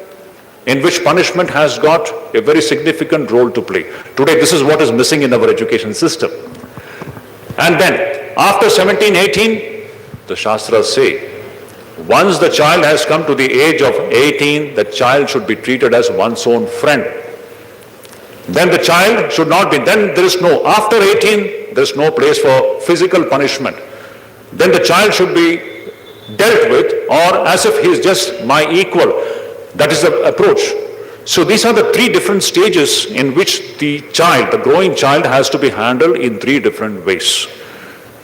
in which punishment has got a very significant role to play. Today, this is what is missing in our education system. And then, after 17, 18, the Shastras say, once the child has come to the age of 18, the child should be treated as one's own friend. Then the child should not be, then there is no, after 18, there is no place for physical punishment. Then the child should be dealt with or as if he is just my equal. That is the approach. So these are the 3 different stages in which the child, the growing child, has to be handled in 3 different ways.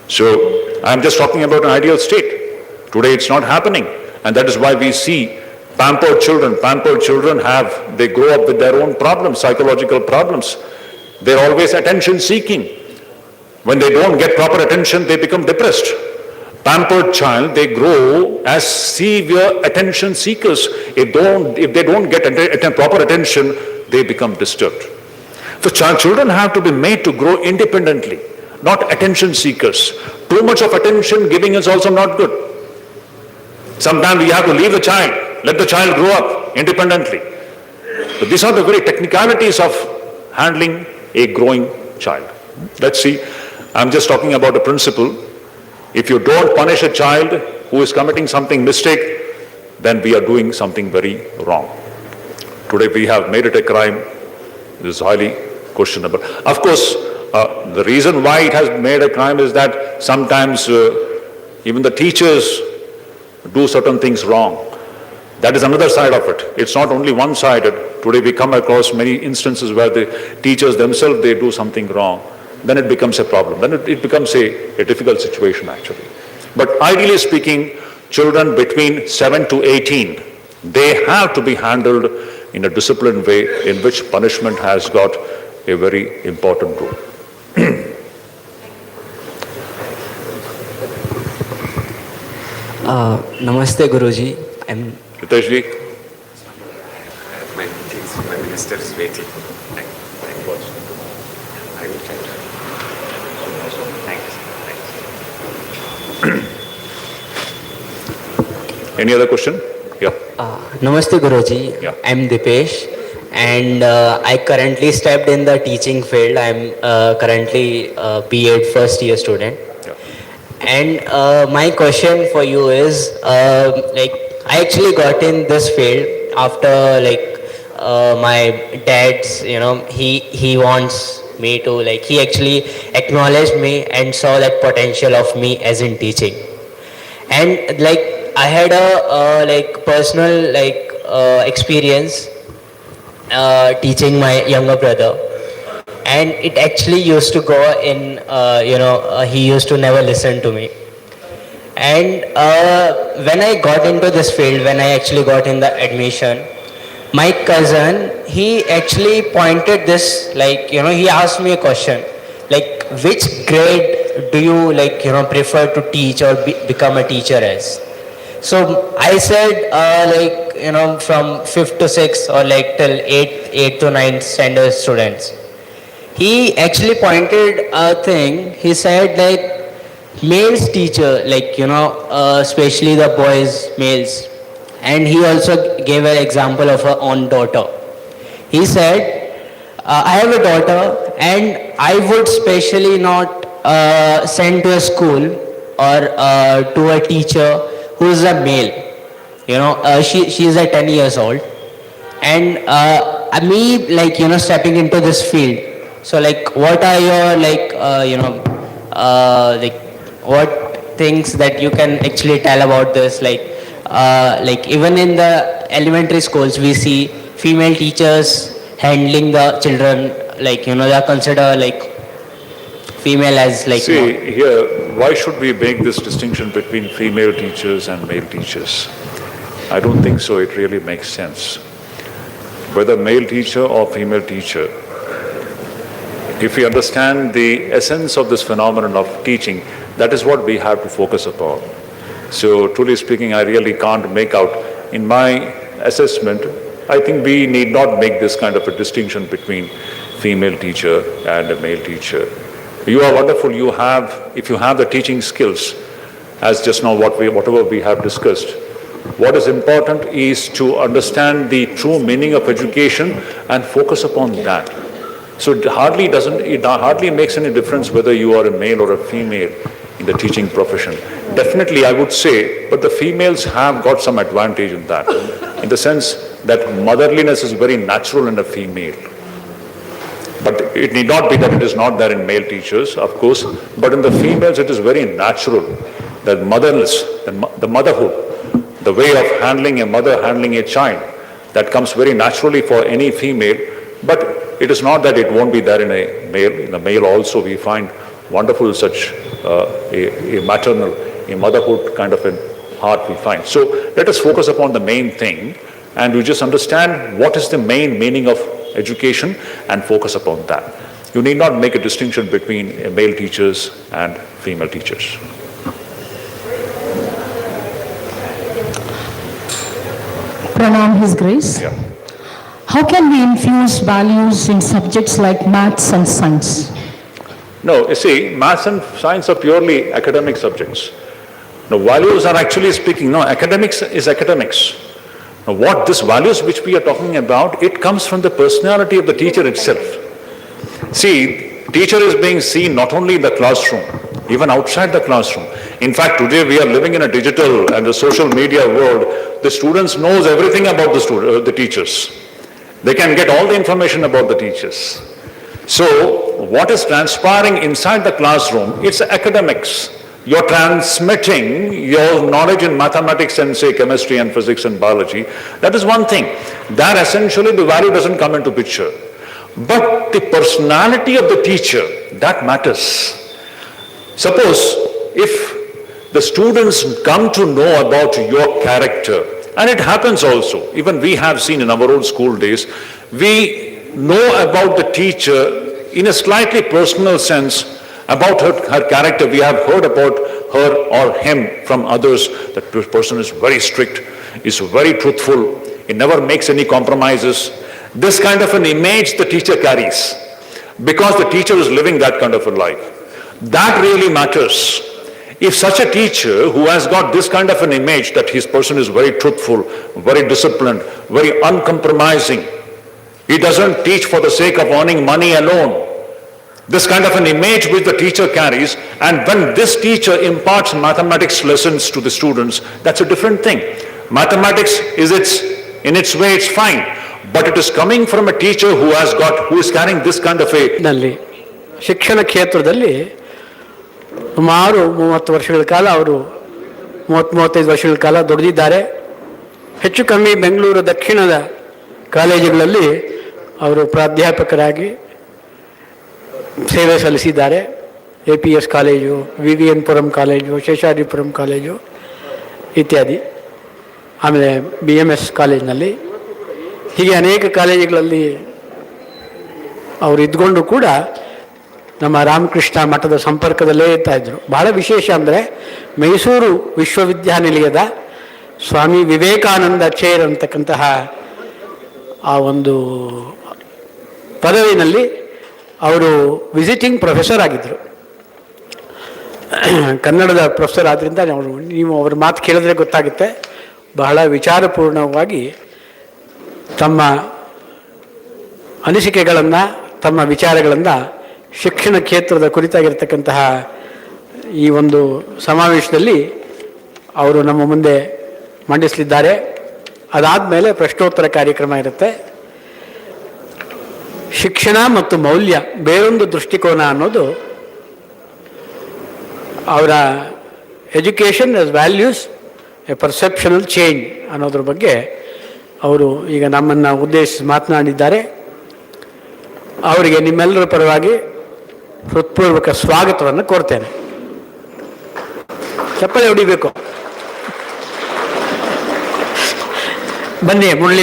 So I'm just talking about an ideal state. Today it's not happening, and that is why we see Pampered children they grow up with their own problems, psychological problems. They're always attention seeking. When they don't get proper attention, they become depressed. Pampered child, they grow as severe attention seekers. If they don't get proper attention, they become disturbed. So children have to be made to grow independently, not attention seekers. Too much of attention giving is also not good. Sometimes we have to leave the child, let the child grow up independently. So these are the very technicalities of handling a growing child. Let's see, I'm just talking about a principle. If you don't punish a child who is committing something mistake, then we are doing something very wrong. Today we have made it a crime. This is highly questionable. Of course, the reason why it has made a crime is that sometimes even the teachers do certain things wrong. That is another side of it. It's not only one-sided. Today we come across many instances where the teachers themselves, they do something wrong. Then it becomes a problem. Then it becomes a difficult situation actually. But ideally speaking, children between 7 to 18, they have to be handled in a disciplined way in which punishment has got a very important role. Namaste Guruji. I'm Hiteshji. My minister is waiting. Thank you. I will try to. Any other question? Yeah. Namaste Guruji. Yeah. I'm Dipesh, and I currently stepped in the teaching field. I'm currently a B.Ed first year student. Yeah. And my question for you is, I actually got in this field after my dad's, he wants me to, he actually acknowledged me and saw that potential of me as in teaching. And I had a personal experience teaching my younger brother, and it actually used to go in, he used to never listen to me. And when I got into this field, when I actually got in the admission, my cousin, he actually pointed this, he asked me a question, which grade do you prefer to teach or become a teacher as? So I said, from 5th to 6th or till 8th to 9th standard students. He actually pointed a thing. He said males teacher, especially the boys, males. And he also gave an example of her own daughter. He said, I have a daughter and I would specially not send to a school or to a teacher who is a male. She is 10 years old. And me, stepping into this field. So, what are your, what things that you can actually tell about this? Even in the elementary schools, we see female teachers handling the children, they are considered female as See, here, why should we make this distinction between female teachers and male teachers? I don't think so. It really makes sense. Whether male teacher or female teacher, if we understand the essence of this phenomenon of teaching, that is what we have to focus upon. So, truly speaking, I really can't make out. In my assessment, I think we need not make this kind of a distinction between female teacher and a male teacher. You are wonderful. If you have the teaching skills, as just now whatever we have discussed, what is important is to understand the true meaning of education and focus upon that. So it hardly makes any difference whether you are a male or a female in the teaching profession. Definitely, I would say, but the females have got some advantage in that, in the sense that motherliness is very natural in a female. But it need not be that it is not there in male teachers, of course, but in the females it is very natural, that motherless, the motherhood, the way of handling a mother, handling a child, that comes very naturally for any female, but it is not that it won't be there in a male. In a male also we find wonderful such a maternal, a motherhood kind of a heart we find. So let us focus upon the main thing, and you just understand what is the main meaning of education and focus upon that. You need not make a distinction between male teachers and female teachers. Pranam His Grace. Yeah. How can we infuse values in subjects like maths and science? No, you see, maths and science are purely academic subjects. Now, values are actually speaking, no, academics is academics. Now, what these values which we are talking about, it comes from the personality of the teacher itself. See, teacher is being seen not only in the classroom, even outside the classroom. In fact, today we are living in a digital and a social media world. The students knows everything about the teachers. They can get all the information about the teachers. So, what is transpiring inside the classroom, it's academics. You're transmitting your knowledge in mathematics and say chemistry and physics and biology. That is one thing. That essentially the value doesn't come into picture. But the personality of the teacher, that matters. Suppose if the students come to know about your character, and it happens also, even we have seen in our own school days, we know about the teacher in a slightly personal sense about her character. We have heard about her or him from others that this person is very strict, is very truthful, he never makes any compromises. This kind of an image the teacher carries because the teacher is living that kind of a life. That really matters. If such a teacher who has got this kind of an image that his person is very truthful, very disciplined, very uncompromising, he doesn't teach for the sake of earning money alone. This kind of an image which the teacher carries, and when this teacher imparts mathematics lessons to the students, that's a different thing. Mathematics is in its way, it's fine, but it is coming from a teacher who is carrying this kind of a... ನಲ್ಲಿ ಶಿಕ್ಷಣ ಕ್ಷೇತ್ರದಲ್ಲಿ ಸುಮಾರು 30 ವರ್ಷಗಳ ಕಾಲ ಅವರು 30-35 ವರ್ಷಗಳ ಕಾಲ ದುಡಿದಿದ್ದಾರೆ. ಹೆಚ್ಚು ಕಮ್ಮಿ ಬೆಂಗಳೂರು ದಕ್ಷಿಣದ ಕಾಲೇಜುಗಳಲ್ಲಿ ಅವರು ಪ್ರಾಧ್ಯಾಪಕರಾಗಿ ಸೇವೆ ಸಲ್ಲಿಸಿದ್ದಾರೆ. APS college, VVN Puram college, Seshadripuram college ಇತ್ಯಾದಿ, ಆಮೇಲೆ BMS ಕಾಲೇಜಿನಲ್ಲಿ, ಹೀಗೆ ಅನೇಕ ಕಾಲೇಜುಗಳಲ್ಲಿ ಅವರು ಇದ್ಕೊಂಡು ಕೂಡ ನಮ್ಮ ರಾಮಕೃಷ್ಣ ಮಠದ ಸಂಪರ್ಕದಲ್ಲೇ ಇರ್ತಾಯಿದ್ರು. ಬಹಳ ವಿಶೇಷ ಅಂದರೆ ಮೈಸೂರು ವಿಶ್ವವಿದ್ಯಾನಿಲಯದ ಸ್ವಾಮಿ ವಿವೇಕಾನಂದ ಚೇರ್ ಅಂತಕ್ಕಂತಹ ಆ ಒಂದು ಪದವಿನಲ್ಲಿ ಅವರು ವಿಸಿಟಿಂಗ್ ಪ್ರೊಫೆಸರ್ ಆಗಿದ್ದರು. ಕನ್ನಡದ ಪ್ರೊಫೆಸರ್ ಆದ್ದರಿಂದ ನೀವು ಅವ್ರ ಮಾತು ಕೇಳಿದ್ರೆ ಗೊತ್ತಾಗುತ್ತೆ, ಬಹಳ ವಿಚಾರಪೂರ್ಣವಾಗಿ ತಮ್ಮ ಅನಿಸಿಕೆಗಳನ್ನು, ತಮ್ಮ ವಿಚಾರಗಳನ್ನು ಶಿಕ್ಷಣ ಕ್ಷೇತ್ರದ ಕುರಿತಾಗಿರ್ತಕ್ಕಂತಹ ಈ ಒಂದು ಸಮಾವೇಶದಲ್ಲಿ ಅವರು ನಮ್ಮ ಮುಂದೆ ಮಂಡಿಸಲಿದ್ದಾರೆ. ಅದಾದಮೇಲೆ ಪ್ರಶ್ನೋತ್ತರ ಕಾರ್ಯಕ್ರಮ ಇರುತ್ತೆ. ಶಿಕ್ಷಣ ಮತ್ತು ಮೌಲ್ಯ ಬೇರೊಂದು ದೃಷ್ಟಿಕೋನ ಅನ್ನೋದು ಅವರ education as values a perceptional change ಅನ್ನೋದ್ರ ಬಗ್ಗೆ ಅವರು ಈಗ ನಮ್ಮನ್ನು ಉದ್ದೇಶಿಸಿ ಮಾತನಾಡಿದ್ದಾರೆ. ಅವರಿಗೆ ನಿಮ್ಮೆಲ್ಲರ ಪರವಾಗಿ ಹೃತ್ಪೂರ್ವಕ ಸ್ವಾಗತವನ್ನು ಕೋರ್ತೇನೆ. ಚಪ್ಪಾಳೆ ಹೊಡಿಬೇಕು. ಬನ್ನಿ ಮುರಳಿ.